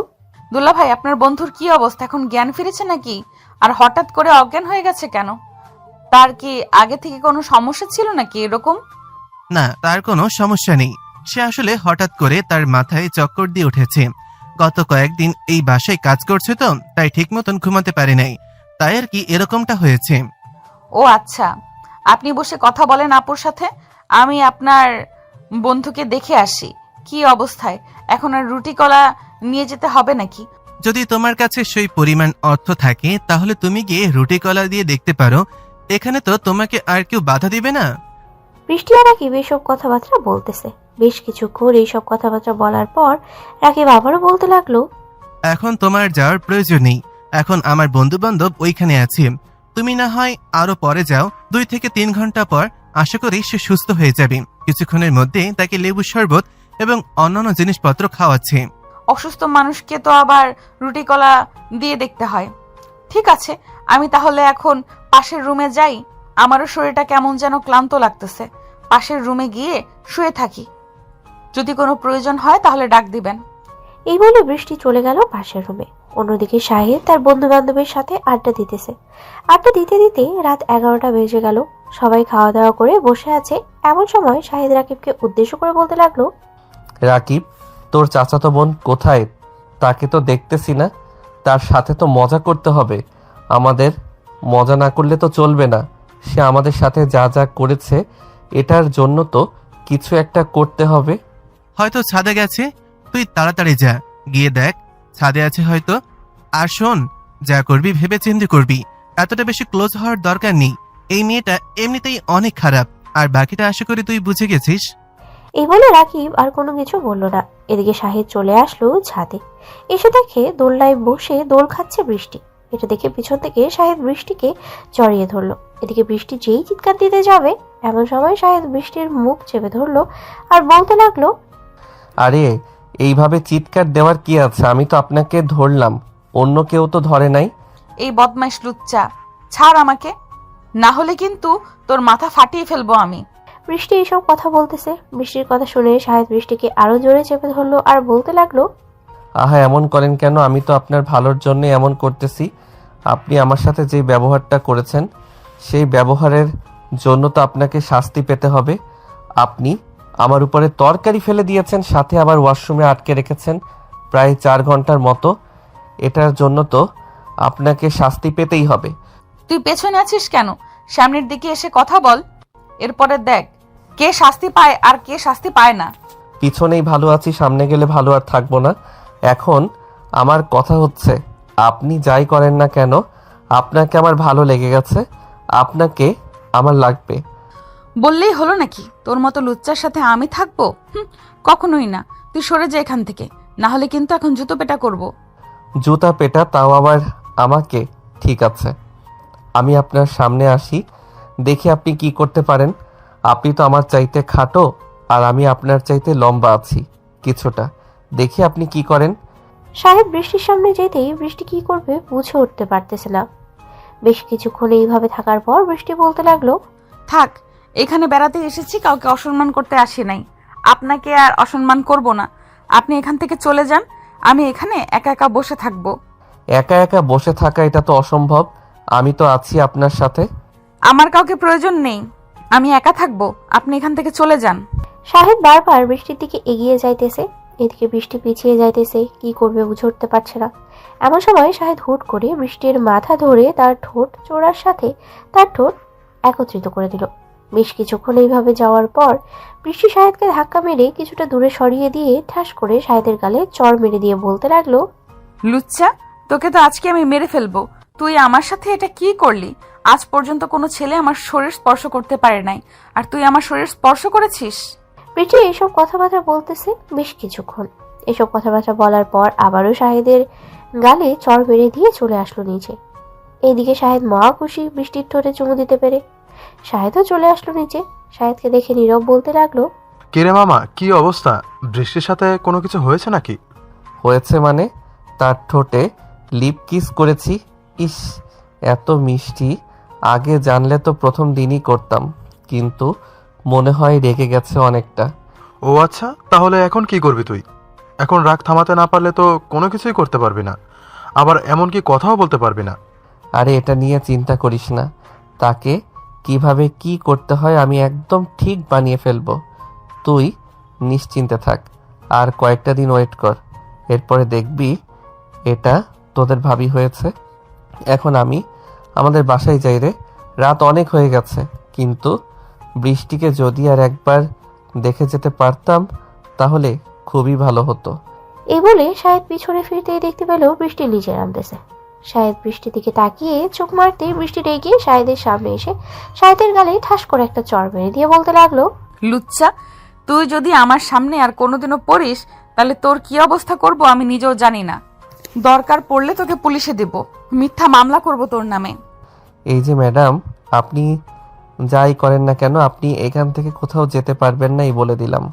দুলা ভাই, আপনার বন্ধুর কি অবস্থা? এখন জ্ঞান ফিরেছে নাকি? আর হঠাৎ করে অজ্ঞান হয়ে গেছে কেন? তার কি আগে থেকে কোনো সমস্যা ছিল নাকি এরকম? না, তার কোনো সমস্যা নেই। সে আসলে হঠাৎ করে তার মাথায় চক্কর দিয়ে উঠেছে। গত কয়েকদিন এই বাসায় কাজ করছে তো, তাই ঠিক মতন ঘুমাতে পারে নাই, তাই আর কি এরকমটা হয়েছে। ও আচ্ছা, আপনি বসে কথা বলেন আপুর সাথে, আমি আপনার বন্ধুকে দেখে আসি কি অবস্থায়। এখন আর রুটি কলা নিয়ে যেতে হবে নাকি? যদি তোমার কাছে সেই পরিমাণ অর্থ থাকে তাহলে তুমি গিয়ে রুটি কলা দিয়ে দেখতে পারো, এখানে তো তোমাকে আর কেউ বাধা দিবে না। বৃষ্টি আর রাকিব এইসব কথাবার্তা বলতেছে। বেশ কিছুক্ষণ এইসব কথাবার্তা বলার পর রাকিব আবারও বলতে লাগলো, এখন তোমার যাওয়ার প্রয়োজন নেই, এখন আমার বন্ধু বান্ধব ওইখানে আছে। তুমি না হয় আরো পরে যাও, 2 থেকে 3 ঘন্টা পর আশা করি সে সুস্থ হয়ে যাবে। কিছুক্ষণের মধ্যে তাকে লেবু শরবত এবং অন্যান্য জিনিসপত্র খাওয়াচ্ছে। অসুস্থ মানুষকে তো আবার রুটি কলা দিয়ে দেখতে হয়। ঠিক আছে, আমি তাহলে এখন পাশের রুমে যাই। আমারও শরীরটা কেমন যেন ক্লান্ত লাগতেছে। পাশের রুমে গিয়ে শুয়ে থাকি, যদি কোনো প্রয়োজন হয় তাহলে ডাক দিবেন। এই বলে বৃষ্টি চলে গেল পাশের রুমে। অন্যদিকে শাহিদ তার বন্ধু বান্ধবের সাথে আড্ডা দিতেছে। আড্ডা দিতে দিতে রাত 11টা বেজে গেল। সবাই খাওয়া দাওয়া করে বসে আছে। এমন সময় শাহিদ রাকিবকে উদ্দেশ্য করে বলতে লাগলো, রাকিব, তোর চাচাতো বোন কোথায়? তাকে তো দেখতেছি না। তার সাথে তো মজা করতে হবে আমাদের। মজা না করলে তো চলবে না। সে আমাদের সাথে যা যা করেছে এটার জন্য তো কিছু একটা করতে হবে। হয়তো ছাদে গেছে, তুই তাড়াতাড়ি যা, গিয়ে দেখ ছাদে আছে হয়তো। আর শোন, যা করবি ভেবে চিন্তে করবি, এতটা বেশি ক্লোজ হওয়ার দরকার নেই। এই মেয়েটা এমনিতেই অনেক খারাপ, আর বাকিটা আশা করি তুই বুঝে গেছিস। এই বলে রাকিব আর কোনো কিছু বলল না। এদিকে শাহিদ চলে আসলো ছাদে। এসে দেখে দোলনায় বসে দোল খাচ্ছে বৃষ্টি। এটা দেখে পিছন থেকে শাহিদ বৃষ্টিকে জড়িয়ে ধরলো। এদিকে বৃষ্টি যেই চিৎকার দিতে যাবে এমন সময় শাহিদ বৃষ্টির মুখ চেপে ধরলো আর বলতে লাগলো, আরে এইভাবে চিৎকার দেওয়ার কি আছে? আমি তো আপনাকে ধরলাম, অন্য কেউ তো ধরে নাই। এই বদমাইশ লুচ্চা, ছাড় আমাকে, না হলে কিন্তু তোর মাথা ফাটিয়ে ফেলবো আমি। বৃষ্টি এইসব কথা বলতেছে। বৃষ্টির কথা শুনে শাহিদ বৃষ্টিকে আরো জোরে চেপে ধরলো আর বলতে লাগলো, আহা, এমন করেন কেন? আমি তো আপনার ভালোর জন্য এমন করতেছি। আপনি আমার সাথে যে ব্যবহারটা করেছেন সেই ব্যবহারের জন্য তো আপনাকে শাস্তি পেতে হবে। আপনি আমার উপরে তরকারি ফেলে দিয়েছেন, সাথে আবার ওয়াশরুমে আটকে রেখেছেন প্রায় 4 ঘন্টার মতো। এটার জন্য তো আপনাকে শাস্তি পেতেই হবে। তুই পেছনে আছিস কেন? সামনের দিকে এসে কথা বল, এরপরে দেখ কে শাস্তি পায় আর কে শাস্তি পায় না। পিছনেই ভালো আছি, সামনে গেলে ভালো আর থাকবো না। এখন আমার কথা হচ্ছে, আপনি যাই করেন না কেন, আপনাকে আমার ভালো লেগে গেছে, আপনাকে আমার লাগবে। বললেই হলো নাকি তোর মতো লুচ্চার সাথে আমি থাকবো? কখনোই না। তুই সরে যা এখান থেকে, না হলে কিন্তু এখন জুতো পেটা করব। জুতা পেটা, তাও আবার আমাকে? ঠিক আছে, আমি আপনার সামনে আসি, দেখি আপনি কি করতে পারেন। আপনি তো আমার চাইতে খাটো, আর আমি আপনার চাইতে লম্বা আছি কিছুটা। দেখি আপনি কি করেন। সাহেব বৃষ্টির সামনে যেতেই বৃষ্টি কি করবে বুঝে উঠতে পারতেছে না। বেশ কিছুক্ষণ এইভাবে থাকার পর বৃষ্টি বলতে লাগলো, থাক, এখানে বেড়াতে এসেছি, কাউকে অসম্মান করতে আসি নাই। আপনাকে আর অসম্মান করব না। আপনি এখান থেকে চলে যান, আমি এখানে একা একা বসে থাকবো। একা একা বসে থাকা এটা তো অসম্ভব, আমি তো আছি আপনার সাথে। আমার কাউকে প্রয়োজন নেই, আমি একা থাকবো, আপনি এখান থেকে চলে যান। সাহেব বারবার বৃষ্টির দিকে এগিয়ে যাইতেছে, এদিকে বৃষ্টি পিছিয়ে যাইতেছে, কি করবে বুঝে উঠতে পারছে না। এমন সময় শাহেদ হুট করে বৃষ্টির মাথা ধরে তার ঠোঁট চোরার সাথে তার ঠোঁট একত্রিত করে দিল। বেশ কিছুক্ষণ এইভাবে যাওয়ার পর বৃষ্টি শাহেদকে ধাক্কা মেরে কিছুটা দূরে সরিয়ে দিয়ে ঠাস করে শাহেদের গালে চড় মেরে দিয়ে বলতে লাগলো, লুচ্চা, তোকে তো আজকে আমি মেরে ফেলবো। তুই আমার সাথে এটা কি করলি? আজ পর্যন্ত কোনো ছেলে আমার শরীর স্পর্শ করতে পারে নাই, আর তুই আমার শরীর স্পর্শ করেছিস। বৃষ্টি এইসব কথাবার্তা বলতেছে বেশ কিছুক্ষণ। এসব কথাবার্তা বলার পর আবারও শাহেদের গালে চড় মেরে দিয়ে চলে আসলো নিচে। এইদিকে শাহেদ মহা খুশি বৃষ্টির ঠোঁটে চুমু দিতে পেরে। শাহেদও চলে আসলো নিচে। শাহেদকে দেখে নীরব বলতে লাগলো, কিরে মামা, কি অবস্থা? বৃষ্টির সাথে কোনো কিছু হয়েছে নাকি? হয়েছে মানে? তার ঠোঁটে লিপ কিস করেছি। ইস, এত মিষ্টি! আগে জানলে তো প্রথম দিনই করতাম, কিন্তু মনে হয় রেগে গেছে অনেকটা। ও আচ্ছা, তাহলে এখন কি করবি তুই? এখন রাগ থামাতে না পারলে তো কোনো কিছুই করতে পারবি না, আবার এমনকি কথাও বলতে পারবি না। আরে এটা নিয়ে চিন্তা করিস না, তাকে কিভাবে কি করতে হয় আমি একদম ঠিক বানিয়ে ফেলবো। তুই নিশ্চিন্তে থাক, আর কয়েকটা দিন ওয়েট কর, এরপরে দেখবি এটা তোদের ভাবি হয়েছে। এখন আমি আমাদের বাসায় যাই রে, রাত অনেক হয়ে গেছে। কিন্তু বৃষ্টিকে যদি আর একবার দেখে যেতে পারতাম তাহলে খুবই ভালো হতো। এই বলে শাহেদ পিছনে ফিরতেই দেখতে পেল বৃষ্টি নিচে নামতেছে। শাহেদ বৃষ্টির দিকে তাকিয়ে চোখ মারতেই বৃষ্টি এগিয়ে শাহেদের সামনে এসে শাহেদের গালে ঠাস করে একটা চড় মেরে দিয়ে বলতে লাগলো, লুচ্চা, তুই যদি আমার সামনে আর কোনোদিনও পড়িস তাহলে তোর কি অবস্থা করব আমি নিজেও জানি না। দরকার পড়লে তোকে পুলিশে দেব, মিথ্যা মামলা করব তোর নামে। এই যে ম্যাডাম, আপনি যাই করেন না কেন আপনি এখান থেকে কোথাও যেতে পারবেন না, এই বলে দিলাম।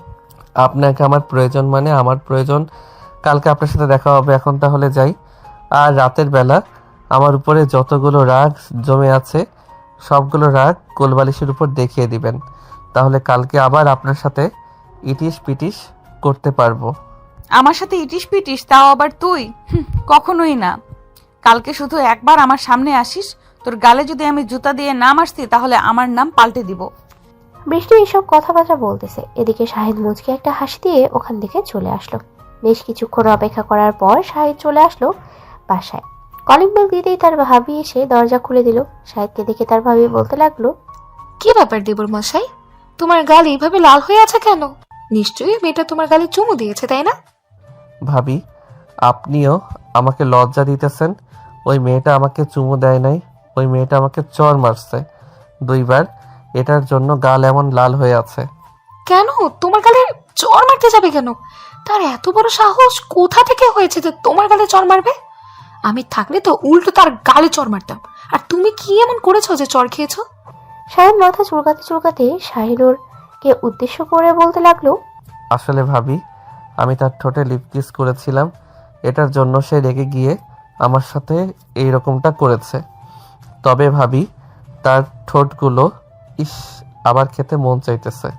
আপনাকে আমার প্রয়োজন, মানে আমার প্রয়োজন। কালকে আপনার সাথে দেখা হবে, এখন তাহলে যাই। আর রাতের বেলা আমার উপরে যতগুলো রাগ জমে আছে সবগুলো রাগ কোলবালিশের উপর দেখিয়ে দিবেন, তাহলে কালকে আবার আপনার সাথে ইটিস পিটিস করতে পারবো। আমার সাথে ইটিস পিটিস, তাও আবার তুই? কখনোই না। কালকে শুধু একবার আমার সামনে আসিস, তোর গালে যদি আমি জুতা দিয়ে না মারছি তাহলে আমার নাম পাল্টে দিব। বৃষ্টি এইসব কথাবার্তা বলতেছে, এদিকে শাহেদ মুচকে একটা হাসি দিয়ে ওখান থেকে চলে আসলো। বেশ কিছুক্ষণ অপেক্ষা করার পর শাহেদ চলে আসলো বাসায়। কলিং বেল দিতেই তার ভাবি এসে দরজা খুলে দিল। শাহেদকে দেখে তার ভাবি বলতে লাগলো, কি ব্যাপার দেবর মশাই, তোমার গাল এইভাবে লাল হয়ে আছে কেন? নিশ্চয়ই মেয়েটা তোমার গালে চুমু দিয়েছে, তাই না? ভাবি, আপনিও আমাকে লজ্জা দিতেছেন। ওই মেয়েটা আমাকে চুমু দেয় নাই, ওই মেয়েটা আমাকে চড় মারছে 2 বার, এটার জন্য গাল এমন লাল হয়ে আছে। কেন তোমার গালে চড় মারতে যাবে কেন? তার এত বড় সাহস কোথা থেকে হয়েছে যে তোমার গালে চড় মারবে? আমি থাকলে তো উল্টো তার গালে চড় মারতাম। আর তুমি কি এমন করেছো যে চড় খেয়েছো? শাহেদ মাথা চুলকাতে চুলকাতে শাহিনুরকে উদ্দেশ্য করে বলতে লাগলো, আসলে ভাবি, আমি তার ঠোঁটে লিপ কিস করেছিলাম, এটার জন্য সে রেগে গিয়ে আমার সাথে এই রকমটা করেছে। তবে ভাবি, তার ঠোঁটগুলো ইস আবার খেতে মন চাইতেছে।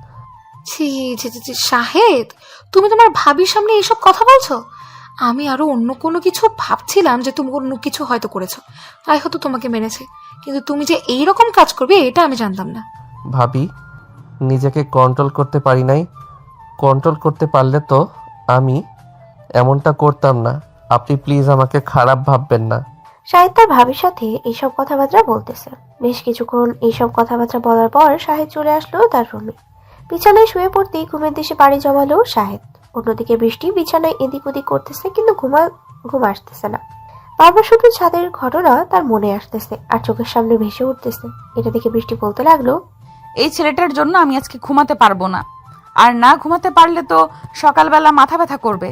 ছি ছি ছি ছি, শাহেদ, তুমি তোমার ভাবির সামনে এইসব কথা বলছো? আমি আরো অন্য কোনো কিছু ভাবছিলাম, যে তুমি অন্য কিছু হয়তো করেছো, তাই হয়তো তোমাকে মেরেছে, কিন্তু তুমি যে এইরকম কাজ করবে এটা আমি জানতাম না। ভাবি নিজেকে কন্ট্রোল করতে পারি নাই। কন্ট্রোল করতে পারলে তো আমি এমনটা করতাম না। আপনি প্লিজ আমাকে খারাপ ভাববেন না। শাহিদ তার ভাবির সাথে এইসব কথাবার্তা বলতেছে। বেশ কিছুক্ষণ এইসব কথাবার্তা বলার পর শাহিদ চলে আসলো তার রুমে। বিছানায় শুয়ে পড়তেই ঘুমের দেশে পাড়ি জমালো শাহিদ। অন্যদিকে বৃষ্টি বিছানায় এদিক ওদিক করতেছে, কিন্তু ঘুম আসতেছে না। বারবার শুধু ছাদের ঘটনা তার মনে আসতেছে আর চোখের সামনে ভেসে উঠতেছে। এটা দেখে বৃষ্টি বলতে লাগলো, এই ছেলেটার জন্য আমি আজকে ঘুমাতে পারবো না। আর না ঘুমাতে পারলে তো সকালবেলা মাথা ব্যথা করবে।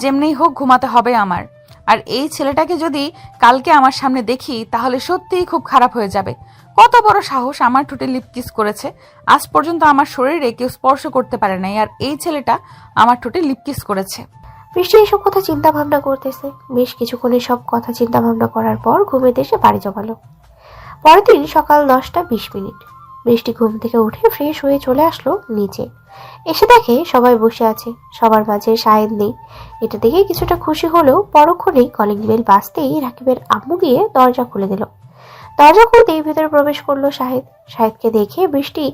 যেমনিই হোক ঘুমাতে হবে আমার। আর এই ছেলেটাকে যদি কালকে আমার সামনে দেখি তাহলে সত্যিই খুব খারাপ হয়ে যাবে। কত বড় সাহস, আমার ঠোঁটে লিপ কিস করেছে। আজ পর্যন্ত আমার শরীরে কেউ স্পর্শ করতে পারে নাই, আর এই ছেলেটা আমার ঠোঁটে লিপ কিস করেছে। বৃষ্টি এসব কথা চিন্তা ভাবনা করতেছে। বেশ কিছুক্ষণ সব কথা চিন্তা ভাবনা করার পর ঘুমের দেশে বাড়ি জমালো। পরের দিন সকাল 10:20। বৃষ্টি ঘুম থেকে উঠে ফ্রেশ হয়ে চলে আসলো নিচে। এসে দেখে সবাই বসে আছে, সবার মাঝে শাহিদ নেই। এটা দেখে কিছুটা খুশি হলেও পরক্ষণেই কলিং বেল বাজতেই রাকিবের আম্মু গিয়ে দরজা খুলে দিল। দরজা খুলতেই ভিতরে প্রবেশ করলো শাহিদ। শাহিদকে দেখে বৃষ্টি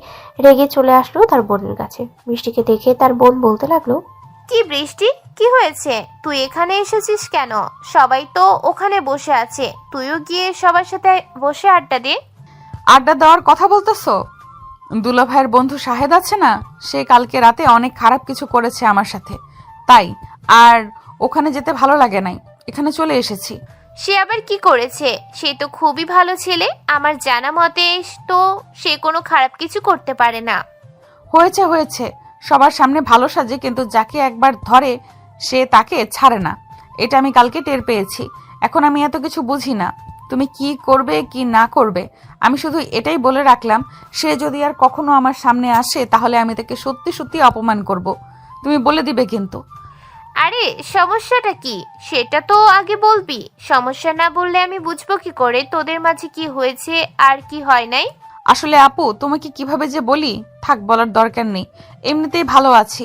রেগে চলে আসলো তার বোনের কাছে। বৃষ্টিকে দেখে তার বোন বলতে লাগলো, কি বৃষ্টি, কি হয়েছে? তুই এখানে এসেছিস কেন? সবাই তো ওখানে বসে আছে, তুইও গিয়ে সবার সাথে বসে আড্ডা দে। আড্ডা দেওয়ার কথা বলতেছো? দুলা ভাইয়ের বন্ধু শাহেদ আছে না, সে কালকে রাতে অনেক খারাপ কিছু করেছে আমার সাথে, তাই আর ওখানে যেতে ভালো লাগে নাই, এখানে চলে এসেছি। সে আবার কি করেছে? সে তো খুবই ভালো ছেলে, আমার জানা মতে তো সে কোনো খারাপ কিছু করতে পারে না। হয়েছে হয়েছে, সবার সামনে ভালো সাজে, কিন্তু যাকে একবার ধরে সে তাকে ছাড়ে না। এটা আমি কালকে টের পেয়েছি। এখন আমি এত কিছু বুঝি না, তুমি কি করবে কি না করবে। আমি শুধু এটাই বলে রাখলাম, সে যদি আর কখনো আমার সামনে আসে তাহলে আমি তাকে সত্যি সত্যি অপমান করব। তুমি বলে দিবে কিন্তু। আরে সমস্যাটা কি সেটা তো আগে বলবি। সমস্যা না বললে আমি বুঝবো কি করে তোদের মাঝে কি হয়েছে আর কি হয় নাই? আসলে আপু, তোমাকে কিভাবে যে বলি, থাক বলার দরকার নেই, এমনিতেই ভালো আছি।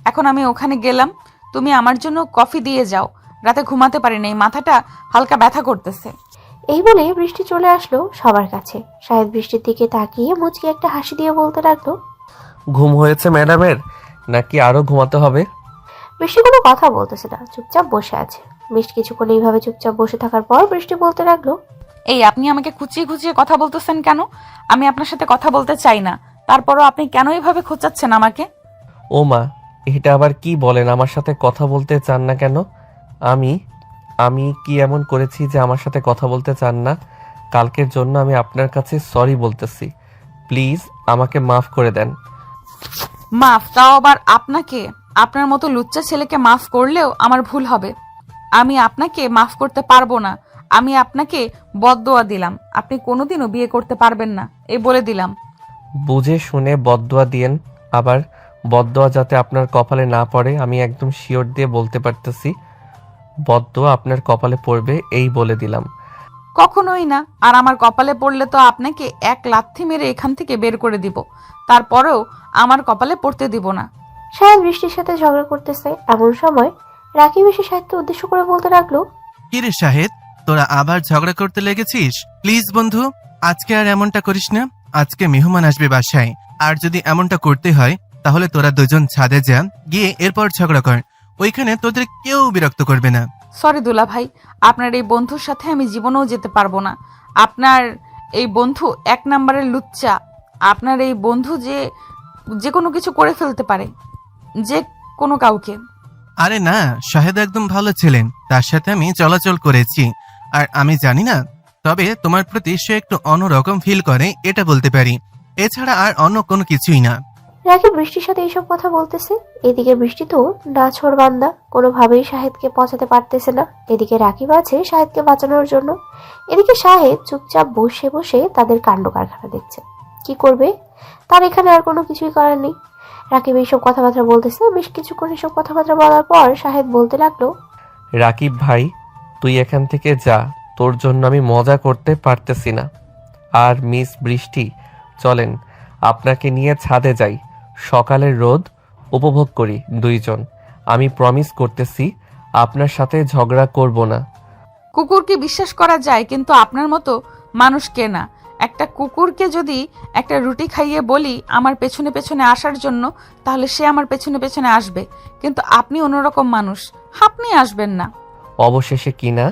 এখন আমি ওখানে গেলাম, তুমি আমার জন্য কফি দিয়ে যাও। রাতে ঘুমাতে পারি নাই, মাথাটা হালকা ব্যথা করতেছে। এই বলে বৃষ্টি চলে আসলো সবার কাছে। শাহিদ বৃষ্টির দিকে তাকিয়ে মুচকি একটা হাসি দিয়ে বলতে লাগলো, ঘুম হয়েছে ম্যাডামের, নাকি আরো ঘুমাতে হবে? বৃষ্টি কোনো কথা বলতেছে না, চুপচাপ বসে আছে। বেশ কিছুক্ষণ এইভাবে চুপচাপ বসে থাকার পর বৃষ্টি বলতে লাগলো, এই আপনি আমাকে খুঁচিয়ে খুঁচিয়ে কথা বলতেছেন কেন? আমি আপনার সাথে কথা বলতে চাই না, তারপরও আপনি কেন এইভাবে খোঁচাচ্ছেন আমাকে? ও মা, এটা আবার কি বলেন? আমার সাথে কথা বলতে চান না কেন? আমি আমি কি এমন করেছি যে আমার সাথে কথা বলতে চান না? কালকের জন্য আমি আপনার কাছে সরি বলতেছি। প্লিজ আমাকে মাফ করে দেন। মাফ? তাও আবার আপনাকে? আপনার মতো লুচ্চা ছেলেকে মাফ করলেও আমার ভুল হবে। আমি আপনাকে মাফ করতে পারবো না। আমি আপনাকে বদদোয়া দিলাম, আপনি কোনোদিনও বিয়ে করতে পারবেন না, এই বলে দিলাম। বুঝে শুনে বদদোয়া দিয়েন, আবার বদদোয়া যাতে আপনার কপালে না পড়ে আমি একদম শিওর দিয়ে বলতে পারতেছি বদদোয়া আপনার কপালে পড়বে, এই বলে দিলাম। কখনোই না। আর আমার কপালে পড়লে তো আপনাকে এক লাথি মেরে এখান থেকে বের করে দিব, তারপরেও আমার কপালে পড়তে দিব না। শাহিদ বৃষ্টির সাথে ঝগড়া করতেছে। এমন সময় রাকিব এসে শাহিদকে উদ্দেশ্য করে বলতে লাগলো, কিরে শাহেদ, তোরা আবার ঝগড়া করতে লেগেছিস? প্লিজ বন্ধু, আজকে আর এমনটা করিস না। আজকে মেহমান আসবে বাসায়, আর যদি এমনটা করতে হয় তাহলে তোরা দুজন ছাদে যা, গিয়ে এরপর ঝগড়া কর। ওইখানে তোদের কেউ বিরক্ত করবে না। সরি দুলা ভাই, আপনার এই বন্ধুর সাথে আমি জীবনেও যেতে পারবো না। আপনার এই বন্ধু এক নম্বরের লুচ্চা। আপনার এই বন্ধু যে কোনো কিছু করে ফেলতে পারে, যে কোনো কাউকে। আরে না, শাহেদ একদম ভালো ছিলেন, তার সাথে আমি চলাচল করেছি, আর আমি জানি না, তবে তোমার প্রতি সে একটু অন্যরকম ফিল করে, এটা বলতে পারি। এছাড়া আর অন্য কোনো কিছুই না। রাকিব বৃষ্টির সাথে এইসব কথা বলতেছে। এদিকে বৃষ্টি তো নাছোড় বান্দা, কোনোভাবেই শাহিদকে পৌঁছাতে পারতেছে না। এদিকে রাকিব আছে শাহিদকে বাঁচানোর জন্য। এদিকে শাহিদ চুপচাপ বসে বসে তাদের কাণ্ড কারখানা দেখছে। কি করবে, তার এখানে আর কোনো কিছুই করার নেই। রাকিব এইসব কথাবার্তা বলতেছে। বেশ কিছুক্ষণ এসব কথাবার্তা বলার পর শাহিদ বলতে লাগলো, রাকিব ভাই, তুই এখান থেকে যা, তোর জন্য আমি মজা করতে পারতেছি না। আর মিস বৃষ্টি, চলেন আপনাকে নিয়ে ছাদে যাই, সকালের রোদ উপভোগ করি দুইজন। আমি প্রমিস করতেছি আপনার সাথে ঝগড়া করব না। কুকুরকে বিশ্বাস করা যায়, কিন্তু আপনার মতো মানুষকে না। একটা কুকুরকে যদি একটা রুটি খাইয়ে বলি আমার পেছনে পেছনে আসার জন্য, তাহলে সে আমার পেছনে পেছনে আসবে। কিন্তু আপনি অন্যরকম মানুষ, আপনি আসবেন না। অবশেষে কিনা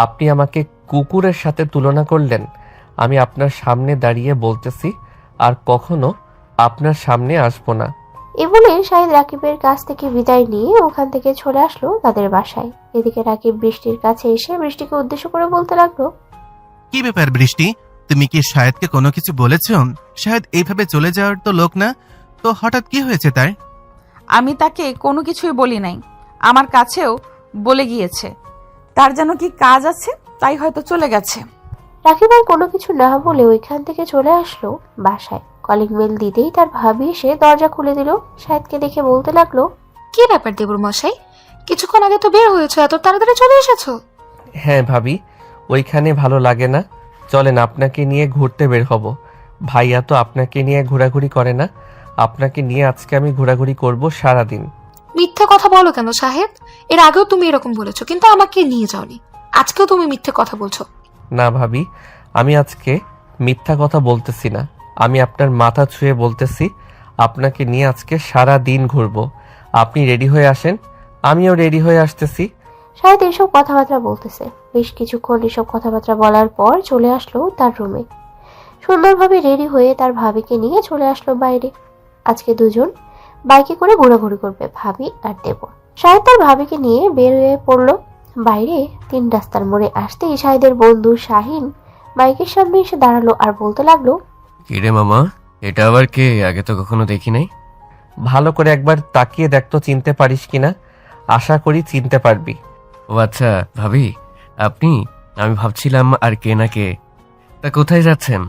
আপনি আমাকে কুকুরের সাথে তুলনা করলেন। আমি আপনার সামনে দাঁড়িয়ে বলতেছি আর কখনো আপনার সামনে আসবো না। এ বলে শাহিদ রাকিবের কাছ থেকে বিদায় নিয়ে ওখান থেকে চলে আসলো তাদের বাসায়। এদিকে রাকিব বৃষ্টির কাছে এসে বৃষ্টিকে উদ্দেশ্য করে বলতে লাগলো, কি ব্যাপার বৃষ্টি, তুমি কি শাহেদকে কোনো কিছু বলেছ? শাহেদ এইভাবে চলে যাওয়ার তো লোক না, তো হঠাৎ কি হয়েছে তার? আমি তাকে কোনো কিছুই বলি নাই, আমার কাছেও বলে গিয়েছে তার যেন কি কাজ আছে, তাই হয়তো চলে গেছে। রাকিব আর কোনো কিছু না বলে ওইখান থেকে চলে আসলো বাসায়। কলিং বেল দিতেই তার ভাবি এসে দরজা খুলে দিল। শাহেদকে দেখে বলতে লাগলো, কি ব্যাপার দেবর মশাই, কিছুক্ষণ আগে তো বের হয়েছো, এত তাড়াতাড়ি চলে এসেছো? হ্যাঁ ভাবি, ওইখানে ভালো লাগে না, চলেন আপনাকে নিয়ে ঘুরতে বের হব। ভাইয়া তো আপনাকে নিয়ে ঘোরাঘুরি করে না, আপনাকে নিয়ে আজকে আমি ঘোরাঘুরি করব সারাদিন। মিথ্যে কথা বলো কেন সাহেব? এর আগেও তুমি এরকম বলেছো, কিন্তু আমাকে নিয়ে যাওনি। আজকেও তুমি মিথ্যে কথা বলছো। না ভাবি, আমি আজকে মিথ্যা কথা বলতেছি না, আমি আপনার মাথা ছুঁয়ে বলতেছি আপনাকে নিয়ে আজকে সারা দিন ঘুরবো। আপনি রেডি হয়ে আসেন, আমিও রেডি হয়ে আসতেছি। শাহেদ এসব কথাবার্তা বলতেছে। বেশ কিছুক্ষণ এসব কথাবার্তা বলার পর চলে আসলো তার রুমে। সুন্দরভাবে রেডি হয়ে তার ভাবিকে নিয়ে চলে আসলো বাইরে। আজকে দুজন বাইকে করে ঘোরাঘুরি করবে, ভাবি আর দেবর। শাহেদ তার ভাবিকে নিয়ে বের হয়ে পড়লো বাইরে। 3 রাস্তার মোড়ে আসতেই শাহেদের বন্ধু শাহিন বাইকের সামনে এসে দাঁড়ালো আর বলতে লাগলো, কিরে মামা, এটা আবার কে? আগে তো কখনো দেখি নাই। ভালো করে একবার তাকিয়ে দেখ তো চিনতে পারিস কিনা। আশা করি চিনতে পারবি। ও আচ্ছা ভাবি, আপনি? আমি ভাবছিলাম আর কে না কে। তা কোথায় যাচ্ছেন?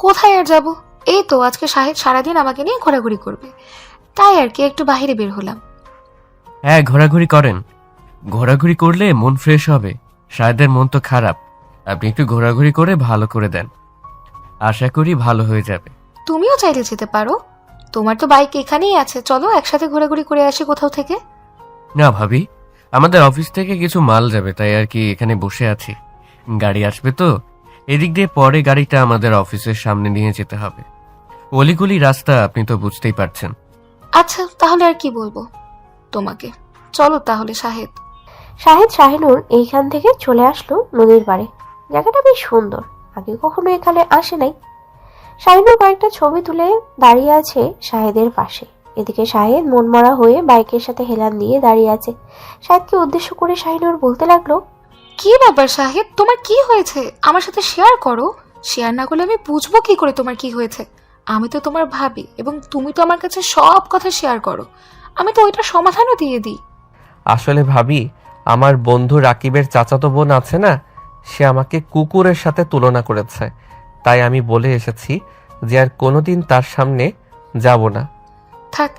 কোথায় আর যাবো, এই তো আজকে সাহেব সারাদিন আমাকে নিয়ে ঘোরাঘুরি করবে, তাই আর কি একটু বাইরে বের হলাম। হ্যাঁ, ঘোরাঘুরি করেন। ঘোরাঘুরি করলে মন ফ্রেশ হবে। শায়দের মন তো খারাপ, আপনি একটু ঘোরাঘুরি করে ভালো করে দেন, আশা করি ভালো হয়ে যাবে। তুমিও চাইলে যেতে পারো, তোমার তো বাইক এখানেই আছে, চলো একসাথে ঘোরাঘুরি করে আসি কোথাও থেকে। না ভাবি, আমাদের অফিস থেকে কিছু মাল যাবে, তাই আর কি এখানে বসে আছি। গাড়ি আসবে তো, এদিক দিয়ে পরে গাড়িটা আমাদের অফিসের সামনে নিয়ে যেতে হবে। অলিগলি রাস্তা, আপনি তো বুঝতেই পারছেন। আচ্ছা তাহলে আর কি বলবো তোমাকে, চলো তাহলে সাহেব। শাহেদ শাহিনুর এইখান থেকে চলে আসলো নদীর পাড়ে। জায়গাটা বেশ সুন্দর, আগে কখনো এখানে আসে নাই। শাহিনুর কয়েকটা ছবি তুলে দাঁড়িয়ে আছে শাহেদের পাশে। এদিকে শাহেদ মনমরা হয়ে বাইকের সাথে হেলান দিয়ে দাঁড়িয়ে আছে। শাহেদকে উদ্দেশ্য করে শাহিনুর বলতে লাগলো, কি ব্যাপার সাহেব, তোমার কি হয়েছে? আমার সাথে শেয়ার করো, শেয়ার না করলে আমি বুঝবো কি করে তোমার কি হয়েছে? আমি তো তোমার ভাবি এবং তুমি তো আমার কাছে সব কথা শেয়ার করো, আমি তো ওইটার সমাধানও দিয়ে দিই। আসলে ভাবি, আমার বন্ধু রাকিবের চাচাতো বোন আছে না, সে আমাকে কুকুরের সাথে তুলনা করেছে, তাই আমি বলে এসেছি যে আর কোনোদিন তার সামনে যাব না। থাক,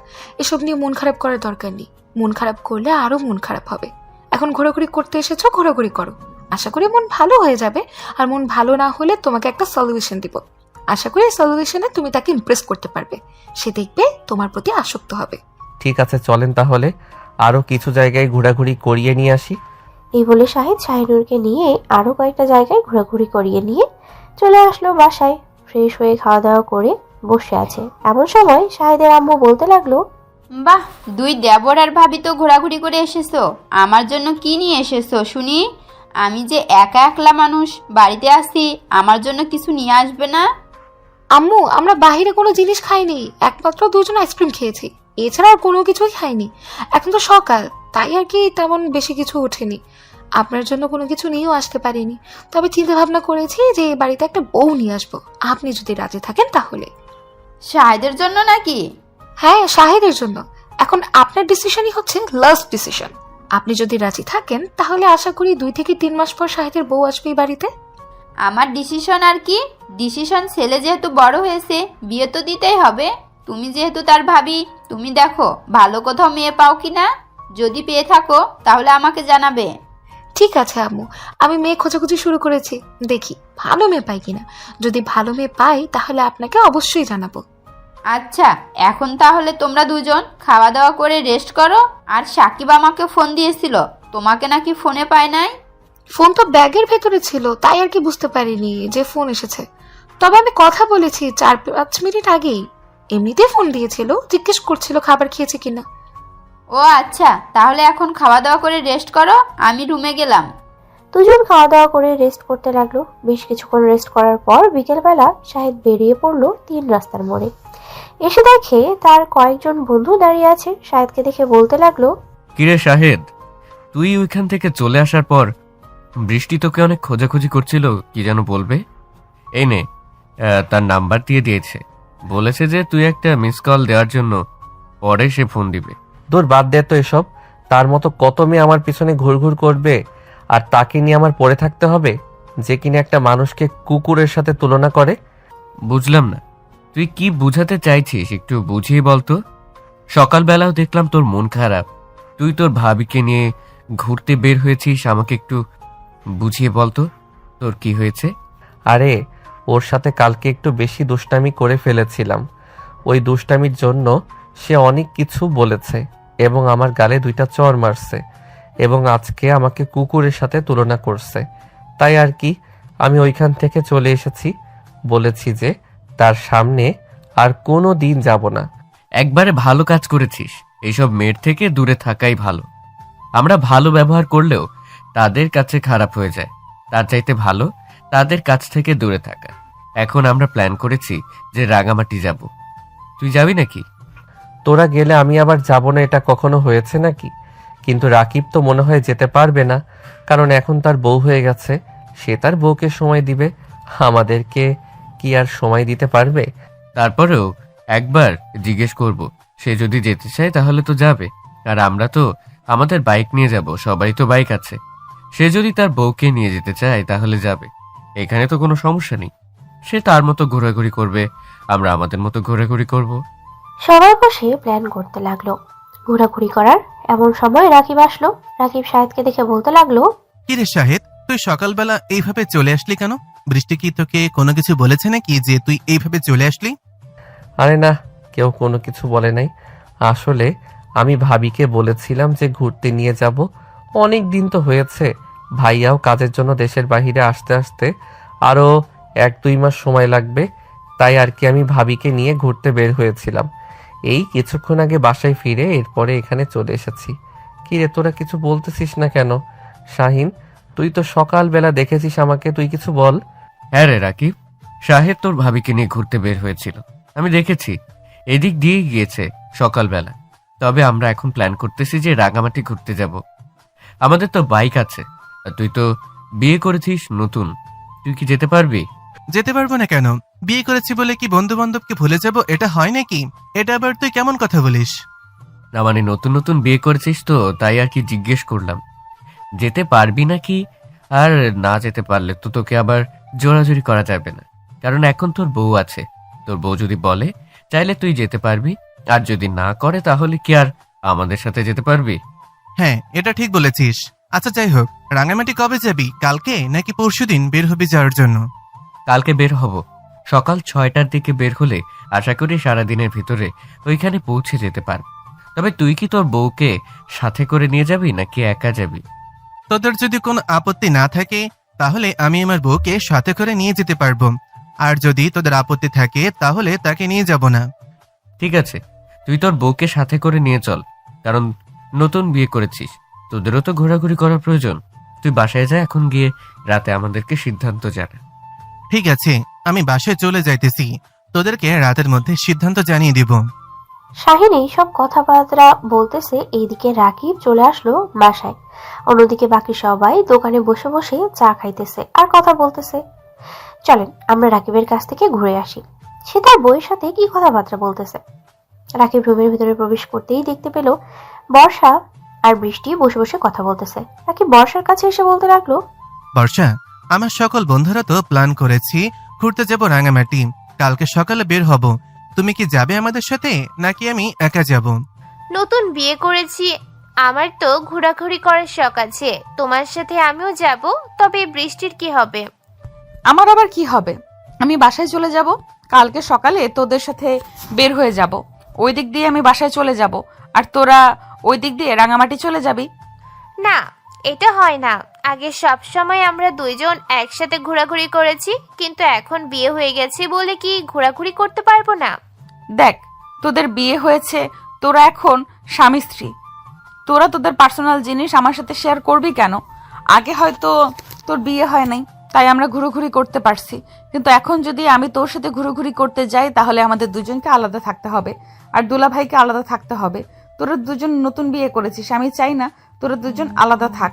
এসব নিয়ে মন খারাপ করার দরকার নেই, মন খারাপ করলে আরো মন খারাপ হবে। এখন ঘোরাঘুরি করতে এসেছো, ঘোরাঘুরি করো, আশা করি মন ভালো হয়ে যাবে। আর মন ভালো না হলে তোমাকে একটা সলিউশন দিব, আশা করি এই সলিউশনে তুমি তাকে ইমপ্রেস করতে পারবে, সে দেখবে তোমার প্রতি আসক্ত হবে। ঠিক আছে, চলেন তাহলে আরো কিছু জায়গায় ঘোরাঘুরি করিয়ে নিয়ে আসি। এই বলে শাহেদ শাহিনুরকে নিয়ে আরো কয়েকটা জায়গায় ঘোরাঘুরি করিয়ে নিয়ে চলে আসলো বাসায়। ফ্রেশ হয়ে খাওয়া দাওয়া করে বসে আছে। এমন সময় শাহেদের আম্মু বলতে লাগলো, বাহ, দুই দেবর আর ভাবি তো ঘোরাঘুরি করে এসেছো। আমার জন্য কি নিয়ে এসেছো শুনি? আমি যে একা একলা মানুষ, বাড়িতে আসি, আমার জন্য কিছু নিয়ে আসবে না? আম্মু, আমরা বাইরে কোনো জিনিস খাইনি, একমাত্র দুজন আইসক্রিম খেয়েছি, এছাড়া আর কোনো কিছুই খাইনি। এখন তো সকাল, তাই আর কি তেমন বেশি কিছু ওঠেনি। আপনার জন্য কোনো কিছু নিয়েও আসতে পারিনি, তবে চিন্তা ভাবনা করেছি যে এই বাড়িতে একটা বউ নিয়ে আসবো, আপনি যদি রাজি থাকেন তাহলে। শাহেদের জন্য নাকি? হ্যাঁ, শাহেদের জন্য। এখন আপনার ডিসিশনই হচ্ছে লাস্ট ডিসিশন। আপনি যদি রাজি থাকেন তাহলে আশা করি 2 থেকে 3 মাস পর শাহেদের বউ আসবে এই বাড়িতে। আমার ডিসিশন আর কি? ডিসিশন, ছেলে যেহেতু বড় হয়েছে, বিয়ে তো দিতেই হবে। তুমি যেহেতু তার ভাবি, তুমি দেখো ভালো কোথাও মেয়ে পাও কিনা, যদি পেয়ে থাকো তাহলে আমাকে জানাবে। ঠিক আছে আম্মু, আমি মেয়ে খোঁজাখুঁজি শুরু করেছি, দেখি ভালো মেয়ে পাই কিনা। যদি ভালো মেয়ে পাই তাহলে আপনাকে অবশ্যই জানাবো। আচ্ছা, এখন তাহলে তোমরা দুজন খাওয়া দাওয়া করে রেস্ট করো। আর সাকিব আমাকে ফোন দিয়েছিল, তোমাকে নাকি ফোনে পায় নাই। ফোন তো ব্যাগের ভেতরে ছিল, তাই আর কি বুঝতে পারিনি যে ফোন এসেছে। তবে আমি কথা বলেছি 4-5 মিনিট আগেই। এমনিতে ফোন দিয়েছিল, জিজ্ঞেস করছিল খাবার খেয়েছে কিনা। ও আচ্ছা, তাহলে এখন খাওয়া দাওয়া করে রেস্ট করো, আমি রুমে গেলাম। দুজন খাওয়া দাওয়া করে রেস্ট করতে লাগলো। বেশ কিছুক্ষণ রেস্ট করার পর বিকেলবেলা শাহিদ বেরিয়ে পড়লো 3 রাস্তার মোড়ে। এসে দেখে তার কয়েকজন বন্ধু দাঁড়িয়ে আছে। শাহিদকে দেখে বলতে লাগলো, কিরে শাহেদ, তুই ওইখান থেকে চলে আসার পর বৃষ্টি তোকে অনেক খোঁজাখুঁজি করছিল, কি যেন বলবে। এই নে, তার নাম্বার দিয়ে দিয়েছে, বলেছে যে তুই একটা মিস কল দেওয়ার জন্য, পরে সে ফোন দিবে। দূর বাদ দে তো এসব। তার মতো কত মেয়ে আমার পিছনে ঘুরঘুর করবে, আর তাকে নিয়ে আমার পড়ে থাকতে হবে, যে কিনা একটা মানুষকে কুকুরের সাথে তুলনা করে। বুঝলাম না, তুই কি বুঝাতে চাইছিস, একটু বুঝিয়ে বলতো। সকালবেলাও দেখলাম তোর মন খারাপ, তুই তোর ভাবিকে নিয়ে ঘুরতে বের হয়েছিস, আমাকে একটু বুঝিয়ে বলতো তোর কি হয়েছে। আরে ওর সাথে কালকে একটু বেশি দুষ্টামি করে ফেলেছিলাম। ওই দুষ্টামির জন্য সে অনেক কিছু বলেছে এবং আমার গালে 2টা চড় মারছে এবং আজকে আমাকে কুকুরের সাথে তুলনা করছে। তাই আর কি, আমি ওইখান থেকে চলে এসেছি। বলেছি যে তার সামনে আর কোনো দিন যাব না। একবারে ভালো কাজ করেছিস, এইসব মেয়ের থেকে দূরে থাকাই ভালো। আমরা ভালো ব্যবহার করলেও তাদের কাছে খারাপ হয়ে যায়, তার চাইতে ভালো তাদের কাছ থেকে দূরে থাকা। এখন আমরা প্ল্যান করেছি যে রাঙামাটি যাব, তুই যাবি নাকি? তোরা গেলে আমি আবার যাব না, এটা কখনো হয়েছে নাকি? কিন্তু রাকিব তো মনে হয় যেতে পারবে না, কারণ এখন তার বউ হয়ে গেছে। সে তার বউকে সময় দিবে, আমাদেরকে কি আর সময় দিতে পারবে? তারপরেও একবার জিজ্ঞেস করব, সে যদি যেতে চায় তাহলে তো যাবে, আর আমরা তো আমাদের বাইক নিয়ে যাব, সবাই তো বাইক আছে। সে যদি তার বউকে নিয়ে যেতে চায় তাহলে যাবে, এখানে তো কোনো সমস্যা নেই। সে তার মতো ঘোরাঘুরি করবে, আমরা আমাদের মতো ঘোরাঘুরি করব। সবাই বসে প্ল্যান করতে লাগলো ঘোরাঘুরি করার। এমন সময় রাকিব আসলো। রাকিব শাহিদকে দেখে বলতে লাগলো, কিরে শাহেদ, তুই সকালবেলা এইভাবে চলে আসলি কেন? বৃষ্টি কি তোকে কোনো কিছু বলেছে নাকি যে তুই এইভাবে চলে আসলি? আরে না, কেউ কোনো কিছু বলে নাই। আসলে আমি ভাবিকে বলেছিলাম যে ঘুরতে নিয়ে যাব। অনেক দিন তো হয়েছে, ভাইয়াও কাজের জন্য দেশের বাইরে আসতে আসতে আরও 1-2 মাস সময় লাগবে। তাই আর কি আমি ভাবিকে নিয়ে ঘুরতে বের হয়েছিলাম। এই কিছুক্ষণ আগে বাসায় ফিরে এরপরে এখানে চলে এসেছি। কি রে, তোরা কিছু বলতেছিস না কেন? শাহিন, তুই তো সকালবেলা দেখেছিস আমাকে, তুই কিছু বল। হ্যাঁ রে রাকিব, শাহেদ তোর ভাবিকে নিয়ে ঘুরতে বের হয়েছিল, আমি দেখেছি, এদিক দিয়েই গিয়েছে সকালবেলা। তবে আমরা এখন প্ল্যান করতেছি যে রাঙামাটি ঘুরতে যাব। আমাদের তো বাইক আছে, আর তুই তো বিয়ে করেছিস নতুন, তুই কি যেতে পারবি? যেতে পারবো না কেন? বিয়ে করেছি বলে কি বন্ধু বান্ধবকে ভুলে যাব, এটা হয় নাকি? এটা আবার তুই কেমন কথা বলিস? না মানে নতুন নতুন বিয়ে করেছিস তো, তাই আর কি জিজ্ঞেস করলাম যেতে পারবি নাকি। আর না যেতে পারলে তো তোকে আবার জোরাজুরি করা যাবে না, কারণ এখন তোর বউ আছে। তোর বউ যদি বলে চাইলে তুই যেতে পারবি, আর যদি না করে তাহলে কি আর আমাদের সাথে যেতে পারবি? হ্যাঁ, এটা ঠিক বলেছিস। আচ্ছা যাই হোক, রাঙামাটি কবে যাবি? কালকে নাকি পরশুদিন বের হবি যাওয়ার জন্য? কালকে বের হব, সকাল 6টার দিকে বের হলে আশা করি সারাদিনের ভিতরে ওইখানে পৌঁছে যেতে পারব। তবে তুই কি তোর বউকে সাথে করে নিয়ে যাবি নাকি একা যাবি? তোদের যদি কোনো আপত্তি না থাকে তাহলে আমি আমার বউকে সাথে করে নিয়ে যেতে পারবো, আর যদি তোদের আপত্তি থাকে তাহলে তাকে নিয়ে যাব না। ঠিক আছে, তুই তোর বউকে সাথে করে নিয়ে চল, কারণ নতুন বিয়ে করেছিস, তোদেরও তো ঘোরাঘুরি করার প্রয়োজন। তুই বাসায় যা, এখন গিয়ে রাতে আমাদেরকে সিদ্ধান্ত জানা। ঠিক আছে, আমি বাসায় চলে যাইতেছি, তোদেরকে রাতের মধ্যে সিদ্ধান্ত জানিয়ে দিব। শাহিন এইসব কথাবার্তা বলতেছে, এইদিকে রাকিব চলে আসলো বাসায়। অন্যদিকে বাকি সবাই দোকানে বসে বসে চা খাইতেছে আর কথা বলতেছে। চলেন আমরা রাকিবের কাছ থেকে ঘুরে আসি, সে তার বইয়ের সাথে কি কথাবার্তা বলতেছে। রাকিব রুমের ভিতরে প্রবেশ করতেই দেখতে পেল বর্ষা আর বৃষ্টি বসে বসে কথা বলতেছে। রাকিব বর্ষার কাছে এসে বলতে লাগলো, বর্ষা, আমার সকল বন্ধুরা তো প্ল্যান করেছি ঘুরতে যাব রাঙামাটি, কালকে সকালে বের হব। তুমি কি যাবে আমাদের সাথে নাকি আমি একা যাব? নতুন বিয়ে করেছি, আমার তো ঘোরাঘুরি করার শখ আছে, তোমার সাথে আমিও যাব। তবে বৃষ্টির কি হবে? আমার আবার কি হবে? আমি বাসায় চলে যাব, কালকে সকালে তোদের সাথে বের হয়ে যাব। ওই দিক দিয়ে আমি বাসায় চলে যাব, আর তোরা ওই দিক দিয়ে রাঙামাটি চলে যাবি। না, এটা হয় না। আগে সব সময় আমরা দুইজন একসাথে ঘোরাঘুরি করেছি, কিন্তু এখন বিয়ে হয়ে গেছে বলে কি ঘোরাঘুরি করতে পারবো না? দেখ, তোদের বিয়ে হয়েছে, তোরা এখন স্বামী স্ত্রী, তোরা তোদের পার্সোনাল জিনিস আমার সাথে শেয়ার করবি কেন? আগে হয়তো তোর বিয়ে হয় নাই, তাই আমরা ঘুরোঘুরি করতে পারছি, কিন্তু এখন যদি আমি তোর সাথে ঘুরোঘুরি করতে যাই তাহলে আমাদের দুজনকে আলাদা থাকতে হবে, আর দুলা ভাইকে আলাদা থাকতে হবে। তোরা দুজন নতুন বিয়ে করেছিস, আমি চাই না তোরা দুজন আলাদা থাক,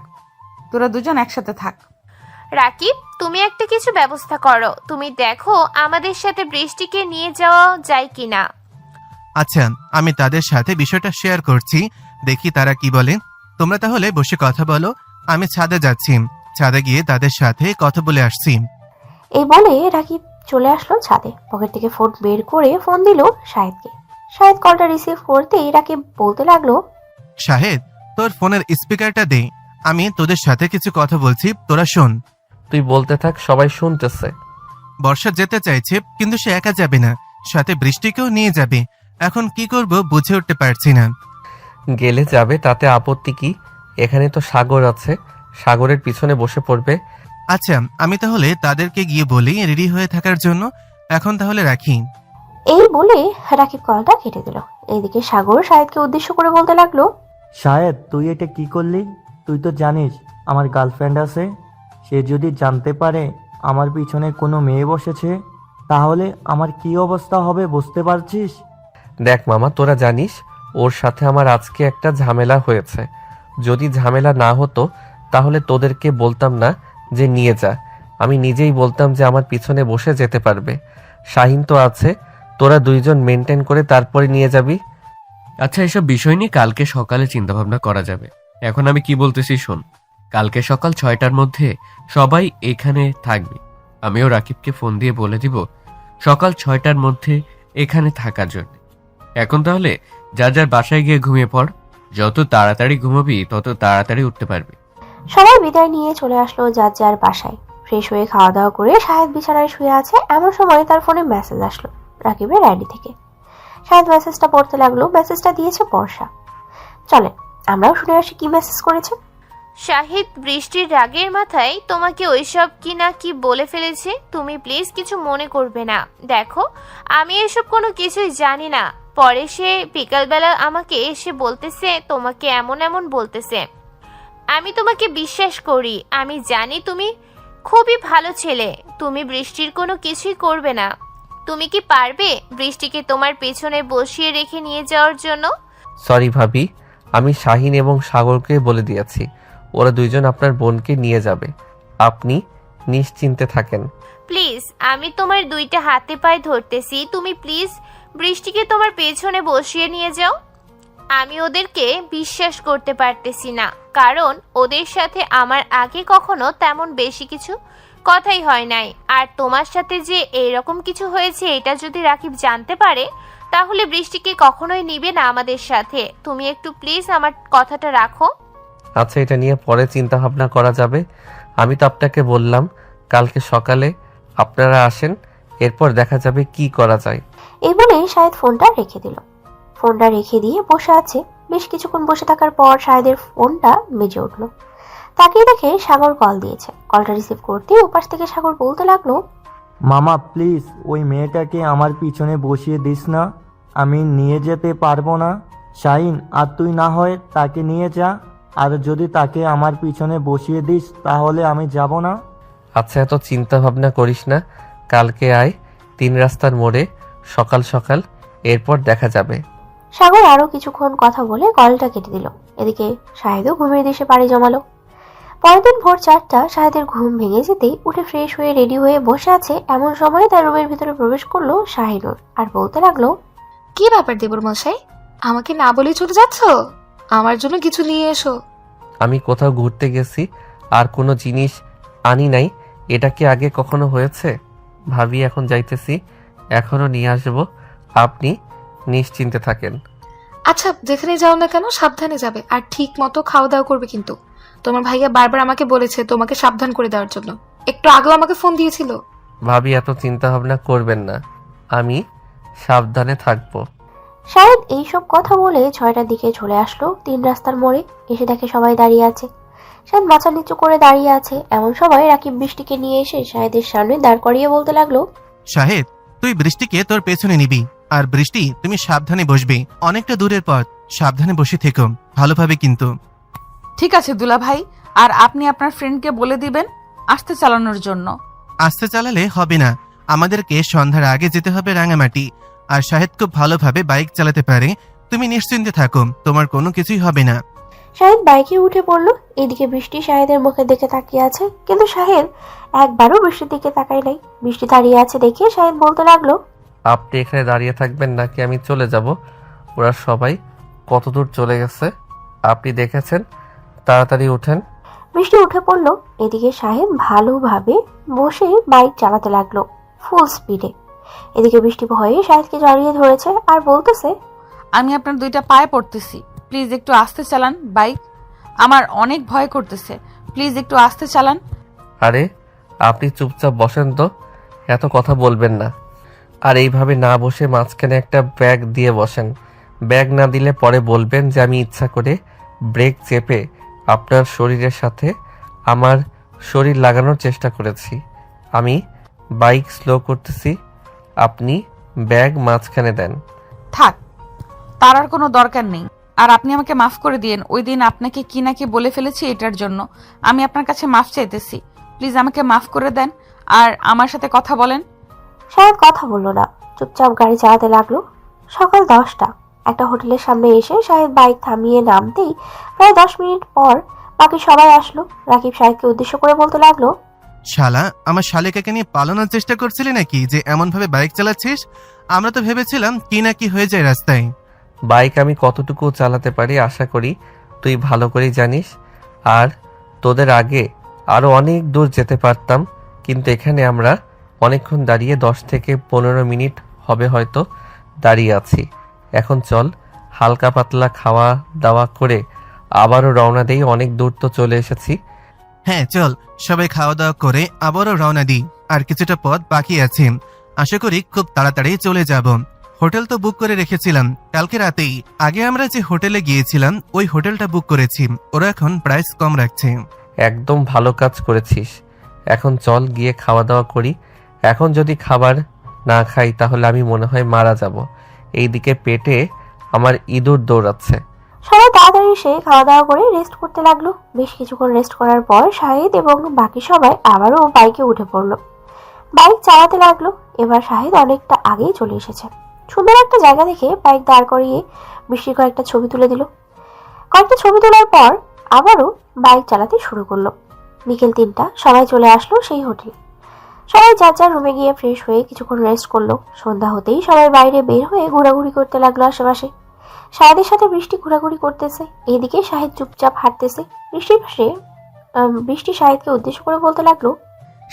তোরা দুজন একসাথে থাক। রাকিব, তুমি একটা কিছু ব্যবস্থা করো। তুমি দেখো আমাদের সাথে বৃষ্টিকে নিয়ে যাওয়া যায় কিনা। আচ্ছা, আমি তাদের সাথে বিষয়টা শেয়ার করছি, দেখি তারা কি বলে। তোমরা তাহলে বসে কথা বলো, আমি ছাদে যাচ্ছি, ছাদে গিয়ে তাদের সাথে কথা বলে আসছি। এই বলে রাকিব চলে আসলো ছাদে। পকেট থেকে ফোন বের করে ফোন দিল শাহেদকে। শাহেদ কলটা রিসিভ করতেই রাকিব বলতে লাগলো, শাহেদ, তোর ফোনের স্পিকারটা দে, আমি তোদের সাথে কিছু কথা বলছি, তোরা শোন। তুই বলতে থাক, সবাই শুনতেছে। বর্ষা যেতে চাইছে, কিন্তু সে একা যাবে না, সাথে বৃষ্টিকেও নিয়ে যাবে। এখন কি করব বুঝে উঠতে পারছি না। গেলে যাবে, তাতে আপত্তি কি? এখানে তো সাগর আছে, সাগরের পিছনে বসে পড়বে। আচ্ছা, আমি তাহলে তাদেরকে গিয়ে বলি রেডি হয়ে থাকার জন্য। এখন তাহলে রাখি। এই বলে রাকিব কলটা কেটে দিল। এইদিকে সাগর শাহেদকে উদ্দেশ্য করে বলতে লাগলো, শাহেদ, তুই এটা কি করলি? তুই তো জানিস আমার গার্লফ্রেন্ড আছে। সে যদি জানতে পারে আমার পিছনে কোনো মেয়ে বসেছে, তাহলে আমার কি অবস্থা হবে বুঝতে পারছিস? দেখ মামা, তোরা জানিস ওর সাথে আমার আজকে একটা ঝামেলা হয়েছে। যদি ঝামেলা না হতো তাহলে তোদেরকে বলতাম না যে নিয়ে যা, আমি নিজেই বলতাম যে আমার পিছনে বসে যেতে পারবে। শাহিন তো আছে, তোরা দুইজন মেনটেন করে তারপরে নিয়ে যাবি। আচ্ছা, এসব বিষয় নিয়ে কালকে সকালে চিন্তাভাবনা করা যাবে। এখন আমি কি বলতেছি শোন। কালকে সকাল 6টার মধ্যে সবাই এখানে থাকবে। আমিও রাকিবকে ফোন দিয়ে বলে দিব সকাল 6টার মধ্যে এখানে থাকার জন্য। এখন তাহলে যার যার বাসায় গিয়ে ঘুমিয়ে পড়। যত তাড়াতাড়ি ঘুমাবি তত তাড়াতাড়ি উঠতে পারবি। সবাই বিদায় নিয়ে চলে আসলো যার যার বাসায়। ফ্রেশ হয়ে খাওয়া দাওয়া করে শাহেদ বিছানায় শুয়ে আছে, এমন সময় তার ফোনে মেসেজ আসলো রাকিবের আইডি থেকে। শাহেদ মেসেজটা পড়তে লাগলো। মেসেজটা দিয়েছে বর্ষা। চলে আমরাও শুনে আসি কি মেসেজ করেছে। শাহিদ, বৃষ্টির রাগের মাথায় তোমাকে ওইসব কি না কি বলে ফেলেছে। তুমি প্লিজ কিছু মনে করবে না। দেখো, আমি এসব কোনো কিছুই জানি না। পরে সে বিকালবেলা আমাকে এসে বলতেছে তোমাকে এমন এমন বলতেছে। আমি তোমাকে বিশ্বাস করি, আমি জানি তুমি খুবই ভালো ছেলে, তুমি বৃষ্টির কোনো কিছুই করবে না। তুমি কি পারবে বৃষ্টিকে তোমার পেছনে বসিয়ে রেখে নিয়ে যাওয়ার জন্য? সরি ভাবি, আমি শাহিন এবং সাগরকে বলে দিয়েছি ওরা দুইজন আপনার বোনকে নিয়ে যাবে। আপনি নিশ্চিন্তে থাকেন। প্লিজ, আমি তোমার দুইটা হাতে পায়ে ধরতেছি, তুমি প্লিজ বৃষ্টিকে তোমার পেছনে বসিয়ে নিয়ে যাও। আমি ওদেরকে বিশ্বাস করতে পারতেছি না, কারণ ওদের সাথে আমার আগে কখনো তেমন বেশি কিছু কথাই হয় নাই। আর তোমার সাথে যে এরকম কিছু হয়েছে এটা যদি রাকিব জানতে পারে তাহলে বৃষ্টিকে কখনোই নিবে না আমাদের সাথে। তুমি একটু প্লিজ আমার কথাটা রাখো। আচ্ছা, এটা নিয়ে পরে চিন্তা ভাবনা করা যাবে। আমি তো আপনাকে বললাম কালকে সকালে আপনারা আসেন, এরপর দেখা যাবে কি করা যায়। এই বলে শাহেদ ফোনটা রেখে দিল। ফোনটা রেখে দিয়ে বসে আছে। বেশ কিছুক্ষণ বসে থাকার পর শাহেদের ফোনটা বেজে উঠলো। তাকিয়ে দেখে সাগর কল দিয়েছে। কলটা রিসিভ করতে ওপাশ থেকে সাগর বলতে লাগলো, মামা প্লিজ ওই মেয়েটাকে আমার পিছনে বসিয়ে দিস না, আমি নিয়ে যেতে পারবো না। শাহিন, আর তুই না হয় তাকে নিয়ে যা, আর যদি তাকে আমার পিছনে বসিয়ে দিস তাহলে আমি যাব না। আচ্ছা, এত চিন্তা ভাবনা করিস না, কালকে আয় 3 রাস্তার মোড়ে সকাল সকাল, এরপর দেখা যাবে। সাগর আরো কিছুক্ষণ কথা বলে কলটা কেটে দিল। এদিকে শাহেদও ঘুমের দেশে পাড়ি জমালো। পরের দিন ভোর 4টা শাহেদের ঘুম ভেঙে যেতেই উঠে ফ্রেশ হয়ে রেডি হয়ে বসে আছে, এমন সময় তার রুমের ভিতরে প্রবেশ করলো শাহিনুর আর বলতে লাগলো, কি ব্যাপার দেবর মশাই, আমাকে না বলে চলে যাচ্ছ? আমার জন্য কিছু নিয়ে এসো। আমি কোথাও ঘুরতে গেছি আর কোনো জিনিস আনি নাই, এটা কি আগে কখনো হয়েছে? ভাবি এখন যাইতেছি, এখনো নিয়ে আসবো, আপনি নিশ্চিন্তে থাকেন। আচ্ছা, যেখানে যাও না কেন সাবধানে যাবে, আর ঠিক মতো খাওয়া দাওয়া করবে। কিন্তু তোমার ভাইয়া বারবার আমাকে বলেছে তোমাকে সাবধান করে দেওয়ার জন্য, একটু আগেও আমাকে ফোন দিয়েছিল। ভাবি এত চিন্তা ভাবনা করবেন না, আমি সাবধানে থাকবো। শাহেদ এইসব কথা বলে 6টার দিকে চলে আসলো 3 রাস্তার মোড়ে। এসে দেখে সবাই দাঁড়িয়ে আছে। শাহেদ মাথা নিচু করে দাঁড়িয়ে আছে। এমন সময় রাকিব বৃষ্টিকে নিয়ে এসে শাহেদের সামনে দাঁড় করিয়ে বলতে লাগলো, শাহেদ, তুই বৃষ্টিকে তোর পেছনে নিবি, আর বৃষ্টি তুমি সাবধানে বসবে, অনেকটা দূরের পথ, সাবধানে বসে থেকো, ভালোভাবে কিন্তু। ঠিক আছে দুলা ভাই, আর আপনি আপনার ফ্রেন্ডকে বলে দিবেন আস্তে চালানোর জন্য। আস্তে চালালে হবে না, আমাদেরকে সন্ধ্যার আগে যেতে হবে রাঙামাটি। আর শাহেদ খুব ভালোভাবে বাইক চালাতে পারে, তুমি নিশ্চিন্তে থাকো, তোমার কোনো কিছুই হবে না। শাহেদ বাইকে উঠে পড়লো। এদিকে বৃষ্টি শাহেদের মুখের দিকে তাকিয়ে আছে, কিন্তু শাহেদ একবারও বৃষ্টির দিকে তাকায় নাই। বৃষ্টি দাঁড়িয়ে আছে দেখে শাহেদ বলতে লাগলো, আপনি এখানে দাঁড়িয়ে থাকবেন নাকি আমি চলে যাব? ওরা সবাই কত দূর চলে গেছে আপনি দেখেছেন? তাড়াতাড়ি উঠেন। বৃষ্টি উঠে পড়লো। এদিকে শাহেদ ভালোভাবে বসে বাইক চালাতে লাগলো ফুল স্পিডে। এদিকে বৃষ্টি ভয়ে শাহেদকে জড়িয়ে ধরেছে আর বলতেছে, আমি আপনার দুইটা পায়ে পড়তেছি, প্লিজ একটু আস্তে চালান বাইক, আমার অনেক ভয় করতেছে, প্লিজ একটু আস্তে চালান। আরে আপনি চুপচাপ বসেন তো, এত কথা বলবেন না। আর এইভাবে না বসে মাঝখানে একটা ব্যাগ দিয়ে বসেন। ব্যাগ না দিলে পরে বলবেন যে আমি ইচ্ছা করে ব্রেক চেপে আপনার শরীরের সাথে আমার শরীর লাগানোর চেষ্টা করেছি। আমি বাইক স্লো করতেছি, আপনি ব্যাগ মাঝখানে দেন। থাক, তার আর কোনো দরকার নেই। আর আপনি আমাকে মাফ করে দিয়েন, ওই দিন আপনাকে কি না কি বলে ফেলেছি, এটার জন্য আমি আপনার কাছে মাফ চাইতেছি। প্লিজ আমাকে মাফ করে দেন আর আমার সাথে কথা বলেন। শাহেদ কথা বললো না, চুপচাপ গাড়ি চালাতে লাগলো। সকাল 10টা। একটা হোটেলের সামনে এসে শাহেদ বাইক থামিয়ে নামতেই প্রায় 10 মিনিট পর বাকি সবাই আসলো। রাকিব শাহেদকে উদ্দেশ্য করে বলতে লাগলো, শালা, আমার শালিকাকে নিয়ে পালানোর চেষ্টা করছিলি নাকি যে এমন ভাবে বাইক চালাচ্ছিস? আমরা তো ভেবেছিলাম কি না কি হয়ে যায় রাস্তায়। বাইক আমি কতটুকু চালাতে পারি আশা করি তুই ভালো করেই জানিস। আর তোদের আগে আরো অনেক দূর যেতে পারতাম, কিন্তু এখানে আমরা অনেকক্ষণ দাঁড়িয়ে 10 থেকে 15 মিনিট হবে হয়তো দাঁড়িয়ে আছি। এখন চল হালকা পাতলা খাওয়া দাওয়া করে আবারও রওনা দেই, অনেক দূর তো চলে এসেছি। হ্যাঁ চল, সবাই খাওয়া দাওয়া করে আবারও রওনা দিই, আর কিছুটা পথ বাকি আছে, আশা করি খুব তাড়াতাড়ি চলে যাব। হোটেল তো বুক করে রেখেছিলাম কালকে রাতেই। আগে আমরা যে হোটেলে গিয়েছিলাম ওই হোটেলটা বুক করেছি, ওরা এখন প্রাইস কম রাখছে। একদম ভালো কাজ করেছিস। এখন চল গিয়ে খাওয়া দাওয়া করি। এখন যদি খাবার না খাই তাহলে আমি মনে হয় মারা যাব। এইদিকে পেটে আমার ইঁদুর দৌড়াচ্ছে। সবাই তাড়াতাড়ি এসে খাওয়া দাওয়া করে রেস্ট করতে লাগলো। বেশ কিছুক্ষণ রেস্ট করার পর শাহেদ এবং বাকি সবাই আবারও বাইকে উঠে পড়লো। বাইক চালাতে লাগলো। এবার শাহেদ অনেকটা আগেই চলে এসেছে। সুন্দর একটা জায়গা দেখে বাইক দাঁড় করিয়ে বৃষ্টি কয়েকটা ছবি তুলে দিল। কয়েকটা ছবি তোলার পর আবারও বাইক চালাতে শুরু করলো। বিকেল 3টা, সবাই চলে আসলো সেই হোটেলে। সবাই যার যার রুমে গিয়ে ফ্রেশ হয়ে কিছুক্ষণ রেস্ট করলো। সন্ধ্যা হতেই সবাই বাইরে বের হয়ে ঘোরাঘুরি করতে লাগলো আশেপাশে। শাহেদের সাথে বৃষ্টি ঘোরাঘুরি করতেছে, এদিকে শাহেদ চুপচাপ হাঁটতেছে। বৃষ্টির পাশে বৃষ্টি শাহেদকে উদ্দেশ্য করে বলতে লাগলো,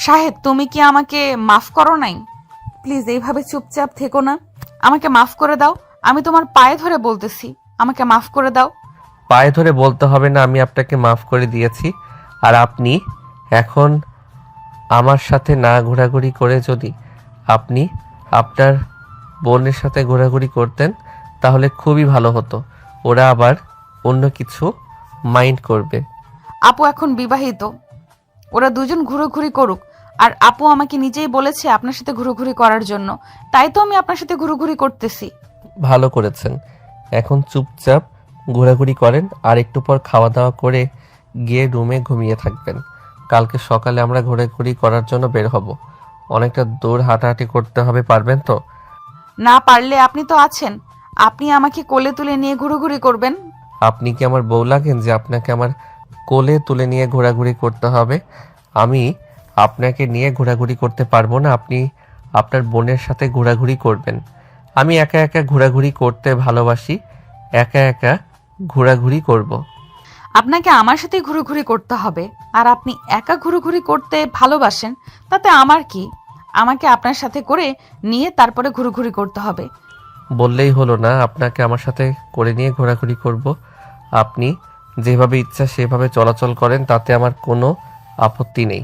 শাহেদ, তুমি কি আমাকে মাফ করো নাই? প্লিজ এইভাবে চুপচাপ থেকো না, আমাকে মাফ করে দাও। আমি তোমার পায়ে ধরে বলতেছি, আমাকে মাফ করে দাও। পায়ে ধরে বলতে হবে না, আমি আপনাকে মাফ করে দিয়েছি। আর আপনি এখন আমার সাথে না ঘোরাঘুরি করে যদি আপনি আপনার বোনের সাথে ঘোরাঘুরি করতেন তাহলে খুবই ভালো হতো। ওরা আবার অন্য কিছু মাইন্ড করবে। আপু এখন বিবাহিত, ওরা দুজন ঘুরোঘুরি করুক। আর আপু আমাকে নিজেই বলেছে আপনার সাথে ঘুরোঘুরি করার জন্য, তাই তো আমি আপনার সাথে ঘুরোঘুরি করতেছি। ভালো করেছেন। এখন চুপচাপ ঘোরাঘুরি করেন আর একটু পর খাওয়া দাওয়া করে গিয়ে রুমে ঘুমিয়ে থাকবেন। কালকে সকালে আমরা ঘোরাঘুরি করার জন্য বের হব। অনেকটা দূর হাঁটাহাঁটি করতে হবে, পারবেন তো? না পারলে আপনি তো আছেন, আপনি আমাকে কোলে তুলে নিয়ে ঘুরোঘুরি করবেন। আপনি কি আমার বউ লাগেন যে আপনাকে আমার কোলে তুলে নিয়ে ঘোরাঘুরি করতে হবে? আমি আপনাকে নিয়ে ঘোরাঘুরি করতে পারবো না, আপনি আপনার বোনের সাথে ঘোরাঘুরি করবেন। আমি একা একা ঘোরাঘুরি করতে ভালোবাসি, একা একা ঘোরাঘুরি করব। আপনাকে আমার সাথে ঘুরোঘুরি করতে হবে, আর আপনি একা ঘুরোঘুরি করতে ভালোবাসেন, তাতে আমার কি? আমাকে আপনার সাথে করে নিয়ে তারপরে ঘুরোঘুরি করতে হবে। বললেই হলো না আপনাকে আমার সাথে করে নিয়ে ঘোরাঘুরি করব? আপনি যেভাবে ইচ্ছা সেভাবে চলাচল করেন, তাতে আমার কোনো আপত্তি নেই।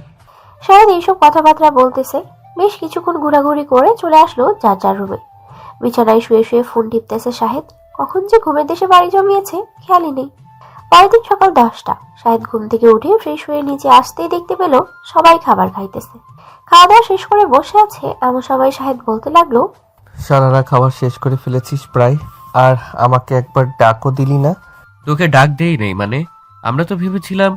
শাহেদ এইসব কথাবার্তা বলতেছে। বেশ কিছুক্ষণ ঘোরাঘুরি করে চলে আসলো যার যার রুমে। বিছানায় শুয়ে শুয়ে ফোন টিপতেছে শাহেদ। কখন যে ঘুমের দেশে বাড়ি জমিয়েছে খেয়ালই নেই। পরের দিন সকাল 10টা। শাহিদ ঘুম থেকে উঠে ফ্রেশ হয়ে নিচে আসতেই দেখতে পেল সবাই খাবার খাইতেছে। খাওয়া দাওয়া শেষ করে বসে আছে এমন সময় শাহিদ বলতে লাগলো, সারারা খাবার শেষ করে ফেলেছিস প্রায়, আর আমাকে একবার ডাকও দিলি না। তোকে ডাক দেই নেই মানে? আমরা তো ভেবেছিলাম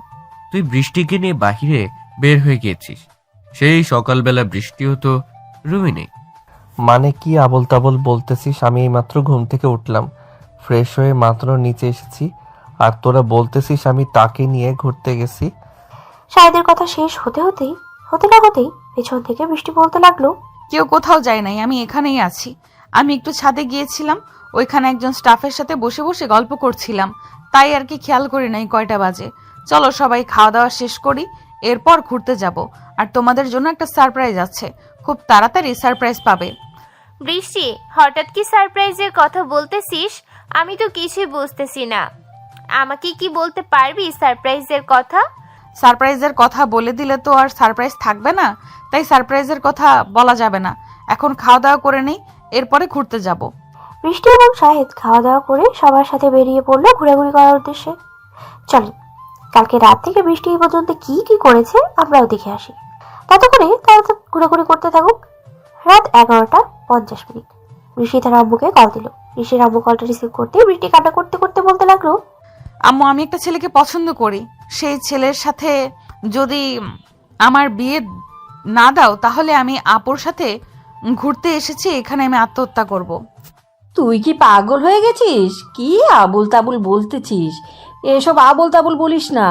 তুই বৃষ্টিকে নিয়ে বাহিরে বের হয়ে গিয়েছিস। সেই সকালবেলা বৃষ্টিও তো রুমে নেই। মানে কি আবল তাবল বলতেছিস? আমি এইমাত্র ঘুম থেকে উঠলাম, ফ্রেশ হয়ে মাত্র নিচে এসেছি, আর তোরা বলতেছিস আমি তাকে নিয়ে ঘুরতে গেছি। শাহিদের কথা শেষ হতে না হতেই পেছন থেকে বৃষ্টি বলতে লাগলো, কেউ কোথাও যায় নাই, আমি এখানেই আছি। আমি একটু ছাদে গিয়েছিলাম, ওইখানে একজন স্টাফের সাথে বসে বসে গল্প করছিলাম, তাই আর কি খেয়াল করি নাই কয়টা বাজে। চলো সবাই খাওয়া দাওয়া শেষ করি, এরপর ঘুরতে যাব। আর তোমাদের জন্য একটা সারপ্রাইজ আছে, খুব তাড়াতাড়ি সারপ্রাইজ পাবে। বৃষ্টি, হঠাৎ কি সারপ্রাইজের কথা বলতেছিস? আমি তো কিছুই বুঝতেছি না। আমাকে কি বলতে পারবি সারপ্রাইজের কথা? সারপ্রাইজের কথা বলে দিলে তো আর সারপ্রাইজ থাকবে না, তাই সারপ্রাইজের কথা বলা যাবে না। এখন খাওয়া দাওয়া করে নেই, এরপরে ঘুরতে যাব। বৃষ্টি এবং শাহিদ খাওয়া দাওয়া করে সবার সাথে বেরিয়ে পড়লো ঘোরাঘুরি করার উদ্দেশ্যে। চলেন, কালকে রাত থেকে বৃষ্টি এই পর্যন্ত কি কি করেছে আমরাও দেখে আসি। ততক্ষণে তারা তো ঘোরাঘুরি করতে থাকুক। রাত 11:50। বৃষ্টি তার আম্মুকে কল দিল। বৃষ্টির আম্মু কলটা রিসিভ করতে বৃষ্টি কান্না করতে করতে বলতে লাগলো, আম্মু, আমি একটা ছেলেকে পছন্দ করি। সেই ছেলের সাথে যদি আমার বিয়ে না দাও, তাহলে আমি আপুর সাথে ঘুরতে এসেছি, এখানে আমি আত্মহত্যা করব। তুই কি পাগল হয়ে গেছিস? কি আবুল তাবুল বলতেছিস? এসব আবুল তাবুল বলিস না।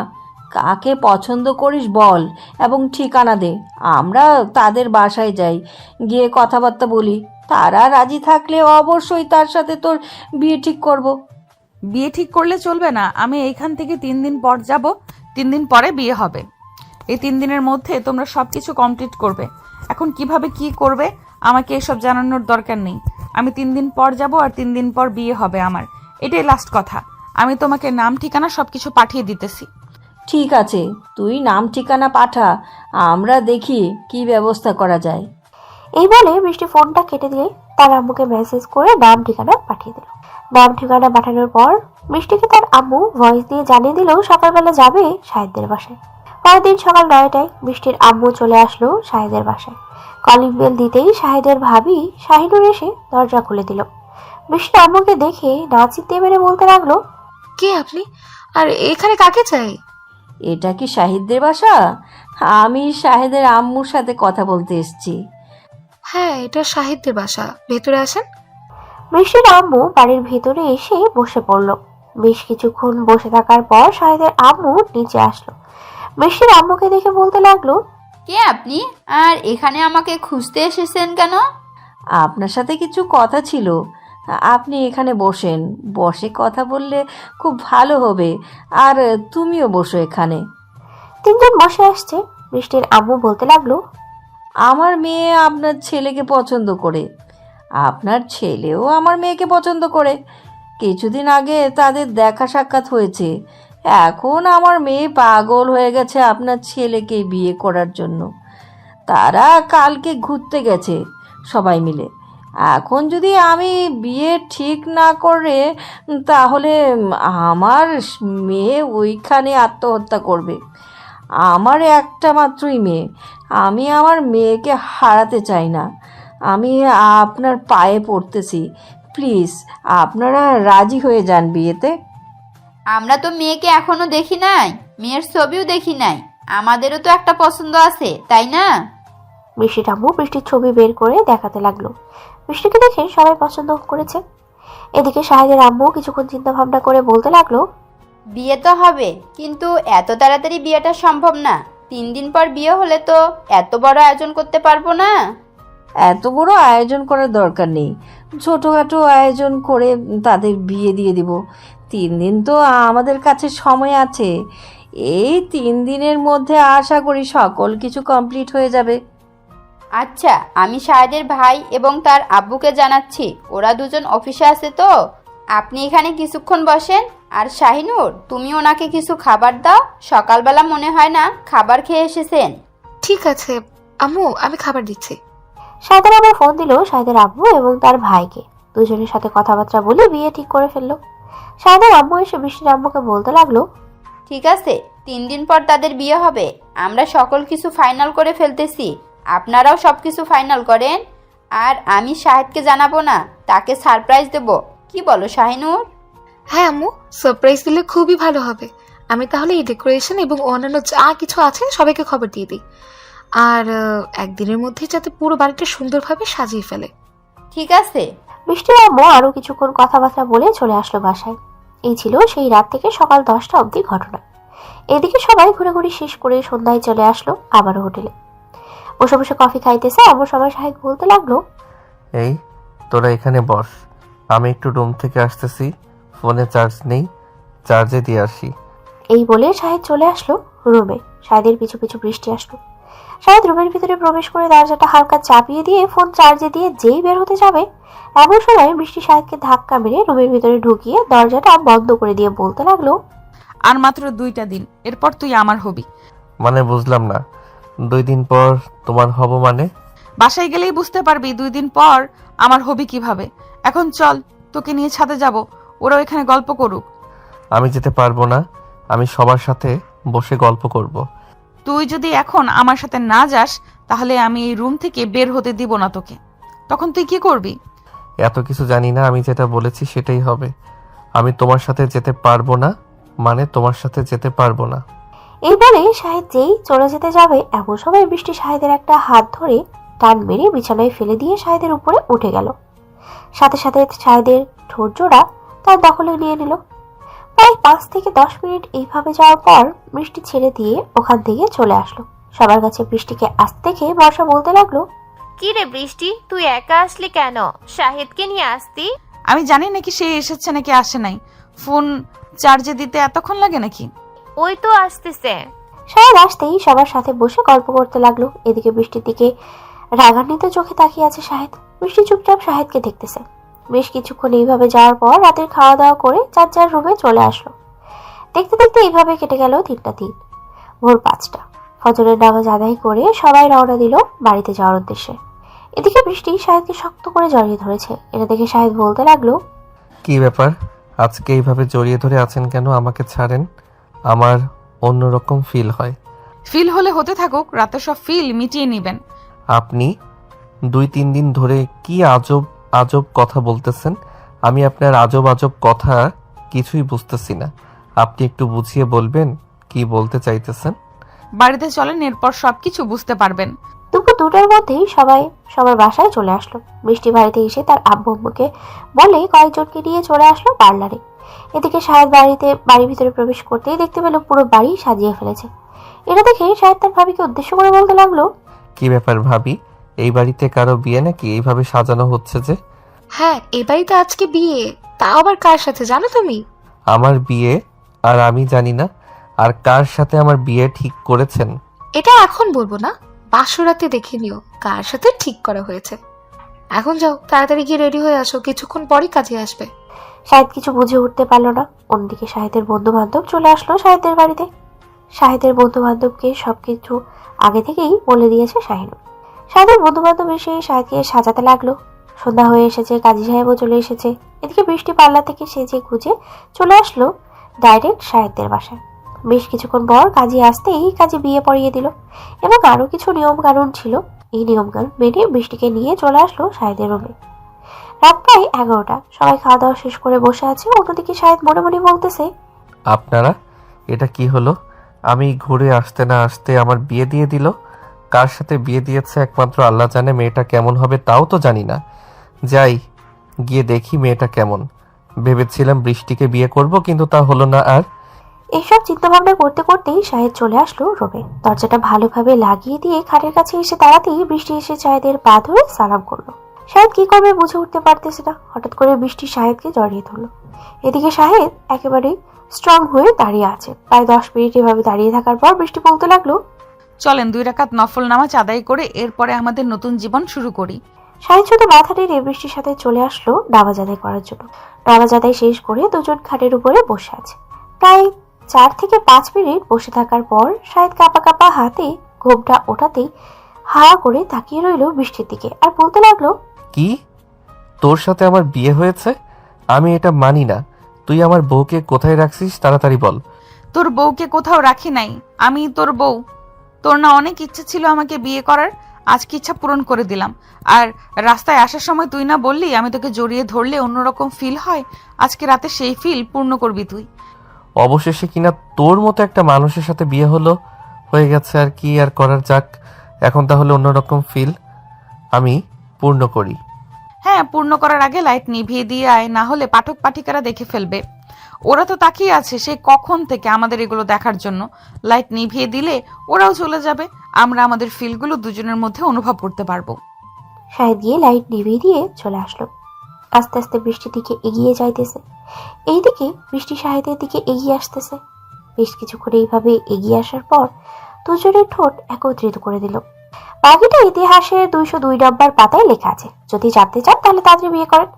কাকে পছন্দ করিস বল এবং ঠিকানা দে, আমরা তাদের বাসায় যাই, গিয়ে কথাবার্তা বলি। তারা রাজি থাকলে অবশ্যই তার সাথে তোর বিয়ে ঠিক করব। বিয়ে ঠিক করলে চলবে না, আমি এইখান থেকে 3 দিন পর যাব, 3 দিন পরে বিয়ে হবে। এই 3 দিনের মধ্যে তোমরা সবকিছু কমপ্লিট করবে। এখন কিভাবে কি করবে আমাকে এসব জানানোর দরকার নেই। আমি 3 দিন পর যাব আর 3 দিন পর বিয়ে হবে আমার, এটাই লাস্ট কথা। আমি তোমাকে নাম ঠিকানা সবকিছু পাঠিয়ে দিতেছি। ঠিক আছে, তুই নাম ঠিকানা পাঠা, আমরা দেখি কি ব্যবস্থা করা যায়। এই বলে বৃষ্টি ফোনটা কেটে দিয়ে তার আম্মুকে মেসেজ করে নাম ঠিকানা পাঠিয়ে দিল। নাম ঠিকানা পাঠানোর পর বৃষ্টিকে তার আম্মু ভয়েস দিয়ে জানিয়ে দিল সকালবেলা যাবে শাহিদের বাসায়। পরের দিন সকাল 9টায় বৃষ্টির আম্মু চলে আসলো শাহিদের বাসায়। কলিং বেল দিতেই শাহিদের ভাবি শাহিনুর এসে দরজা খুলে দিল। বৃষ্টি আম্মুকে দেখে না চিনতে পেরে বলতে লাগলো, কে আপনি? আর এখানে কাকে চাই? এটা কি শাহিদদের বাসা? আমি শাহিদের আম্মুর সাথে কথা বলতে এসেছি। হ্যাঁ, এটা শাহিদদের বাসা, ভেতরে আসেন। বৃষ্টির আম্মু বাড়ির ভেতরে এসে বসে পড়লো। বেশ কিছুক্ষণ বসে থাকার পর শাহিদের আম্মু নিচে আসলো। বৃষ্টির আম্মুকে দেখে বলতে লাগলো, কে আপনি? আর এখানে আমাকে খুঁজতে এসেছেন কেন? আপনার সাথে কিছু কথা ছিল, আপনি এখানে বসেন, বসে কথা বললে খুব ভালো হবে। আর তুমিও বসো এখানে। 3 জন বসে আসছে। বৃষ্টির আম্মু বলতে লাগলো, আমার মেয়ে আপনার ছেলেকে পছন্দ করে, আপনার ছেলেও আমার মেয়েকে পছন্দ করে। কিছুদিন আগে তাদের দেখা সাক্ষাৎ হয়েছে। এখন আমার মেয়ে পাগল হয়ে গেছে আপনার ছেলেকে বিয়ে করার জন্য। তারা কালকে ঘুরতে গেছে সবাই মিলে। এখন যদি আমি বিয়ে ঠিক না করে, তাহলে আমার মেয়ে ওইখানে আত্মহত্যা করবে। আমার একটা মাত্রই মেয়ে, আমি আমার মেয়েকে হারাতে চাই না। আমি আপনার পায়ে পড়তেছি, প্লিজ আপনারা রাজি হয়ে যান বিয়েতে। আমরা তো মেয়েকে এখনো দেখি নাই, মেয়ের ছবিও দেখি নাই। আমাদেরও তো একটা পছন্দ আছে, তাই না? বৃষ্টির আম্মু বৃষ্টির ছবি বের করে দেখাতে লাগলো। বৃষ্টিকে দেখে সবাই পছন্দ করেছে। এদিকে শাহিদের আম্মু কিছুক্ষণ চিন্তা ভাবনা করে বলতে লাগলো, বিয়ে তো হবে, কিন্তু এত তাড়াতাড়ি বিয়েটা সম্ভব না। 3 দিন পর বিয়ে হলে তো এত বড় আয়োজন করতে পারবো না। এত বড় আয়োজন করার দরকার নেই, ছোটোখাটো আয়োজন করে তাদের বিয়ে দিয়ে দিব। 3 দিন তো আমাদের কাছে সময় আছে। এই 3 দিনের মধ্যে আশা করি সকল কিছু কমপ্লিট হয়ে যাবে। আচ্ছা, আমি শাহেদের ভাই এবং তার আব্বুকে জানাচ্ছি, ওরা দুজন অফিসে আছে তো। আপনি এখানে কিছুক্ষণ বসেন। আর শাহিনুর, তুমি ওনাকে কিছু খাবার দাও, সকালবেলা মনে হয় না খাবার খেয়ে এসেছেন। ঠিক আছে আম্মু, আমি খাবার দিচ্ছি। শাহিদের আবার ফোন দিল শাহিদের আব্বু এবং তার ভাইকে। দুজনের সাথে কথাবার্তা বলে বিয়ে ঠিক করে ফেললো। শাহেদের আম্মু এসে বৃষ্টির আম্মুকে বলতে লাগলো, ঠিক আছে, 3 দিন পর তাদের বিয়ে হবে। আমরা সকল কিছু ফাইনাল করে ফেলতেছি, আপনারাও সব কিছু ফাইনাল করেন। আর আমি শাহেদকে জানাবো না, তাকে সারপ্রাইজ দেব। কি বলো শাহিনুর? হ্যাঁ আম্মু, সারপ্রাইজ দিলে খুবই ভালো হবে। আমি তাহলে এই ডেকোরেশন এবং অন্যান্য যা কিছু আছে সবাইকে খবর দিয়ে দিই। আর একদিনের মধ্যে যাতে পুরো বাড়িটা সুন্দরভাবে সাজিয়ে ফেলে। ঠিক আছে। বৃষ্টির আম্মু আরো কিছুক্ষণ কথাবার্তা বলে চলে আসলো বাসায়। এই ছিল সেই রাত থেকে সকাল 10টা অবধি ঘটনা। এদিকে সবাই ঘোরাঘুরি শেষ করে সন্ধ্যায় চলে আসলো আবারও হোটেলে। বসে বসে কফি খাইতেছে এমন সময় শাহেদ বলতে লাগলো, এই তোরা এখানে বস, আমি একটু রুম থেকে আসতেছি, ফোনে চার্জ নেই, চার্জে দিয়ে আসি। এই বলে শাহেদ চলে আসলো রুমে। শাহেদের পিছু পিছু বৃষ্টি আসলো। শাহেদ রুমের ভিতরে প্রবেশ করে দরজাটা হালকা চাপিয়ে দিয়ে ফোন চার্জে দিয়ে যেই বের হতে যাবে এমন সময় বৃষ্টি শাহেদকে ধাক্কা মেরে রুমের ভিতরে ঢুকিয়ে দরজাটা বন্ধ করে দিয়ে বলতে লাগলো, আর মাত্র 2টা দিন, এরপর তুই আমার হবি। মানে বুঝলাম না, 2 দিন পর তোমার হব মানে? বাসায় গেলেই বুঝতে পারবি 2 দিন পর আমার হবি কিভাবে। এখন চল, তোকে নিয়ে ছাদে যাব, ওরাও এখানে গল্প করুক। আমি যেতে পারবো না, আমি সবার সাথে বসে গল্প করব। তুই যদি এখন আমার সাথে না যাস তাহলে আমি এই রুম থেকে বের হতে দিব না তোকে। তখন তুই কি করবি? এত কিছু জানি না, আমি যেটা বলেছি সেটাই হবে। আমি তোমার সাথে যেতে পারবো না, মানে তোমার সাথে যেতে পারবো না। এই বলে শাহেদ যেই চলে যেতে যাবে এমন সময় বৃষ্টি শাহেদের একটা হাত ধরে টান মেরে বিছানায় ফেলে দিয়ে শাহেদের উপরে উঠে গেল। সাথে সাথে শাহেদের ঠোঁট জোড়া তার দখলে নিয়ে নিল। প্রায় 5 থেকে 10 মিনিট এইভাবে যাওয়ার পর বৃষ্টি ছেড়ে দিয়ে ওখান থেকে চলে আসলো। সবার কাছে বৃষ্টিকে আসতে দেখে বর্ষা বলতে লাগলো, কি রে বৃষ্টি, তুই একা আসলি কেন? শাহেদকে নিয়ে আসতি। আমি জানি নাকি সে এসেছে নাকি আসে নাই, ফোন চার্জে দিতে এতক্ষণ লাগে নাকি? ওই তো আসতেছে। শাহেদ আসতেই সবার সাথে বসে গল্প করতে লাগলো। এদিকে বৃষ্টির দিকে রাগান্বিত চোখে তাকিয়ে আছে শাহেদ। বৃষ্টি চুপচাপ শাহেদকে দেখতেছে। বেশ কিছুক্ষণ এইভাবে যাওয়ার পর রাতের খাওয়া দাওয়া করে যার যার রুমে চলে আসলো। দেখতে দেখতে এইভাবে কেটে গেল 3টা দিন। ভোর 5টা ফজরের নামাজ আদায় করে সবাই রওনা দিল বাড়িতে যাওয়ার উদ্দেশ্যে। এদিকে বৃষ্টি শাহেদকে শক্ত করে জড়িয়ে ধরেছে। এটা দেখে শাহেদ বলতে লাগলো, কি ব্যাপার, আজকে এইভাবে জড়িয়ে ধরে আছেন কেন? আমাকে ছাড়েন, আমার অন্যরকম ফিল হয়। ফিল হলে হতে থাকুক, রাতে সব ফিল মিটিয়ে নিবেন। আপনি 2-3 দিন ধরে কি আজব আজব কথা বলতেছেন? আমি আপনার আজব আজব কথা কিছুই বুঝতেছি না। আপনি একটু বুঝিয়ে বলবেন কি বলতে চাইতেছেন? বাড়িতে চলেন, এরপর সবকিছু বুঝতে পারবেন। দুপুর 2টার মধ্যেই সবাই সবার বাসায় চলে আসলো। বৃষ্টি বাড়িতে এসে তার আব্বু আম্মুকে বলে কয়েকজনকে নিয়ে চলে আসলো পার্লারে। এদিকে শাহেদ বাড়ির ভিতরে প্রবেশ করতেই দেখতে পেল পুরো বাড়ি সাজিয়ে ফেলেছে। এটা দেখে শাহেদ তার ভাবিকে উদ্দেশ্য করে বলতে লাগলো, কি ব্যাপার ভাবি, এই বাড়িতে কারো বিয়ে নাকি এইভাবে সাজানো হচ্ছে যে? হ্যাঁ, এ বাড়িতে আজকে বিয়ে, তা আবার কার সাথে জানো তুমি? আমার বিয়ে? আর আমি জানি না? আর কার সাথে আমার বিয়ে ঠিক করেছেন? এটা এখন বলবো না, বাসরাতে দেখে নিও কার সাথে ঠিক করা হয়েছে। এখন যাও, তাড়াতাড়ি গিয়ে রেডি হয়ে আসো, কিছুক্ষণ পরই কাজে আসবে। শাহেদ কিছু বুঝে উঠতে পারলো না। অন্যদিকে শাহেদের বন্ধু বান্ধব চলে আসলো শাহেদের বাড়িতে। শাহেদের বন্ধু বান্ধবকে সবকিছু আগে থেকেই বলে দিয়েছে শাহিনুর। শাহেদের বন্ধু বান্ধব এসে শাহেদকে সাজাতে লাগলো। সন্ধ্যা হয়ে এসেছে, কাজী সাহেবও চলে এসেছে। এদিকে বৃষ্টি পার্লার থেকে সেজে গুজে চলে আসলো ডাইরেক্ট শাহেদদের বাসায়। বেশ কিছুক্ষণ পর কাজী আসতেই কাজী বিয়ে পড়িয়ে দিল এবং আরো কিছু নিয়ম কানুন ছিল। এই নিয়ম কানুন মেনে বৃষ্টিকে নিয়ে চলে আসলো শাহেদের রুমে। রাত প্রায় 11টা। সবাই খাওয়া দাওয়া শেষ করে বসে আছে। অন্যদিকে শাহেদ মনে মনে বলতেছে, আপনারা, এটা কি হলো? আমি ঘুরে আসতে না আসতে আমার বিয়ে দিয়ে দিল। কার সাথে বিয়ে দিয়েছে একমাত্র আল্লাহ জানে। মেয়েটা কেমন হবে তাও তো জানি না। যাই গিয়ে দেখি মেয়েটা কেমন। ভেবেছিলাম বৃষ্টিকে বিয়ে করব, কিন্তু তা হলো না। আর এইসব চিন্তা ভাবনা করতে করতেই শাহেদ চলে আসলো রুমে। দরজাটা ভালোভাবে লাগিয়ে দিয়ে খাটের কাছে এসে দাঁড়াতেই বৃষ্টি এসে শাহেদের পা ধরে সালাম করলো। শাহেদ কি করবে বুঝে উঠতে পারতেছে না। হঠাৎ করে বৃষ্টি শাহেদকে জড়িয়ে ধরলো। এদিকে শাহেদ একেবারে স্ট্রং হয়ে দাঁড়িয়ে আছে। প্রায় 10 মিনিট এভাবে দাঁড়িয়ে থাকার পর বৃষ্টি বলতে লাগলো, চলেন 2 রাকাত নফল নামাজ আদায় করে এরপরে আমাদের নতুন জীবন শুরু করি। শাহেদ শুধু মাথা টেনে বৃষ্টির সাথে চলে আসলো নামাজ আদায় করার জন্য। নামাজ আদায় শেষ করে দুজন খাটের উপরে বসে আছে। প্রায় 4 থেকে 5 মিনিট বসে থাকার পর শাহেদ কাঁপা কাঁপা হাতে ঘোমটা ওঠাতেই হাঁ করে তাকিয়ে রইল বৃষ্টির দিকে আর বলতে লাগলো, কি তোর সাথে আমার বিয়ে হয়েছে? আমি এটা মানি না। তুই আমার বউকে কোথায় রাখছিস তাড়াতাড়ি বল। তোর বউকে কোথাও রাখি নাই, আমি তোর বউ। তোর না অনেক ইচ্ছা ছিল আমাকে বিয়ে করার, আজকে ইচ্ছা পূরণ করে দিলাম। আর রাস্তায় আসার সময় তুই না বললি আমি তোকে জড়িয়ে ধরলে অন্যরকম ফিল হয়, আজকে রাতে সেই ফিল পূর্ণ করবি তুই। অবশেষে কিনা তোর মতো একটা মানুষের সাথে বিয়ে হয়ে গেছে, আর কি আর করার, যাক এখন তাহলে অন্যরকম ফিল আমি পূর্ণ করি। হ্যাঁ, পূর্ণ করার আগে লাইট নিভিয়ে দিয়ে আয়, না হলে পাঠক পাঠিকারা দেখে ফেলবে। ওরা তো তাকিয়ে আছে সে কখন থেকে আমাদের এগুলো দেখার জন্য। লাইট নিভিয়ে দিলে ওরাও চলে যাবে, আমরা আমাদের ফিলগুলো দুজনের মধ্যে অনুভব করতে পারবো। শাহিদ গিয়ে লাইট নিভিয়ে দিয়ে চলে আসলো। আস্তে আস্তে বৃষ্টির দিকে এগিয়ে যাইতেছে। এইদিকে বৃষ্টি শাহিদের দিকে এগিয়ে আসতেছে। বেশ কিছুক্ষণ এইভাবে এগিয়ে আসার পর দুজনের ঠোঁট একত্রিত করে দিল। বাকিটা ইতিহাসের 202 নম্বর পাতায় লেখা আছে, যদি জানতে চান তাহলে তাড়াতাড়ি বিয়ে করেন।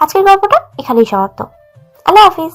আজকের গল্পটা এখানেই সমাপ্ত। আল্লাহ হাফিজ।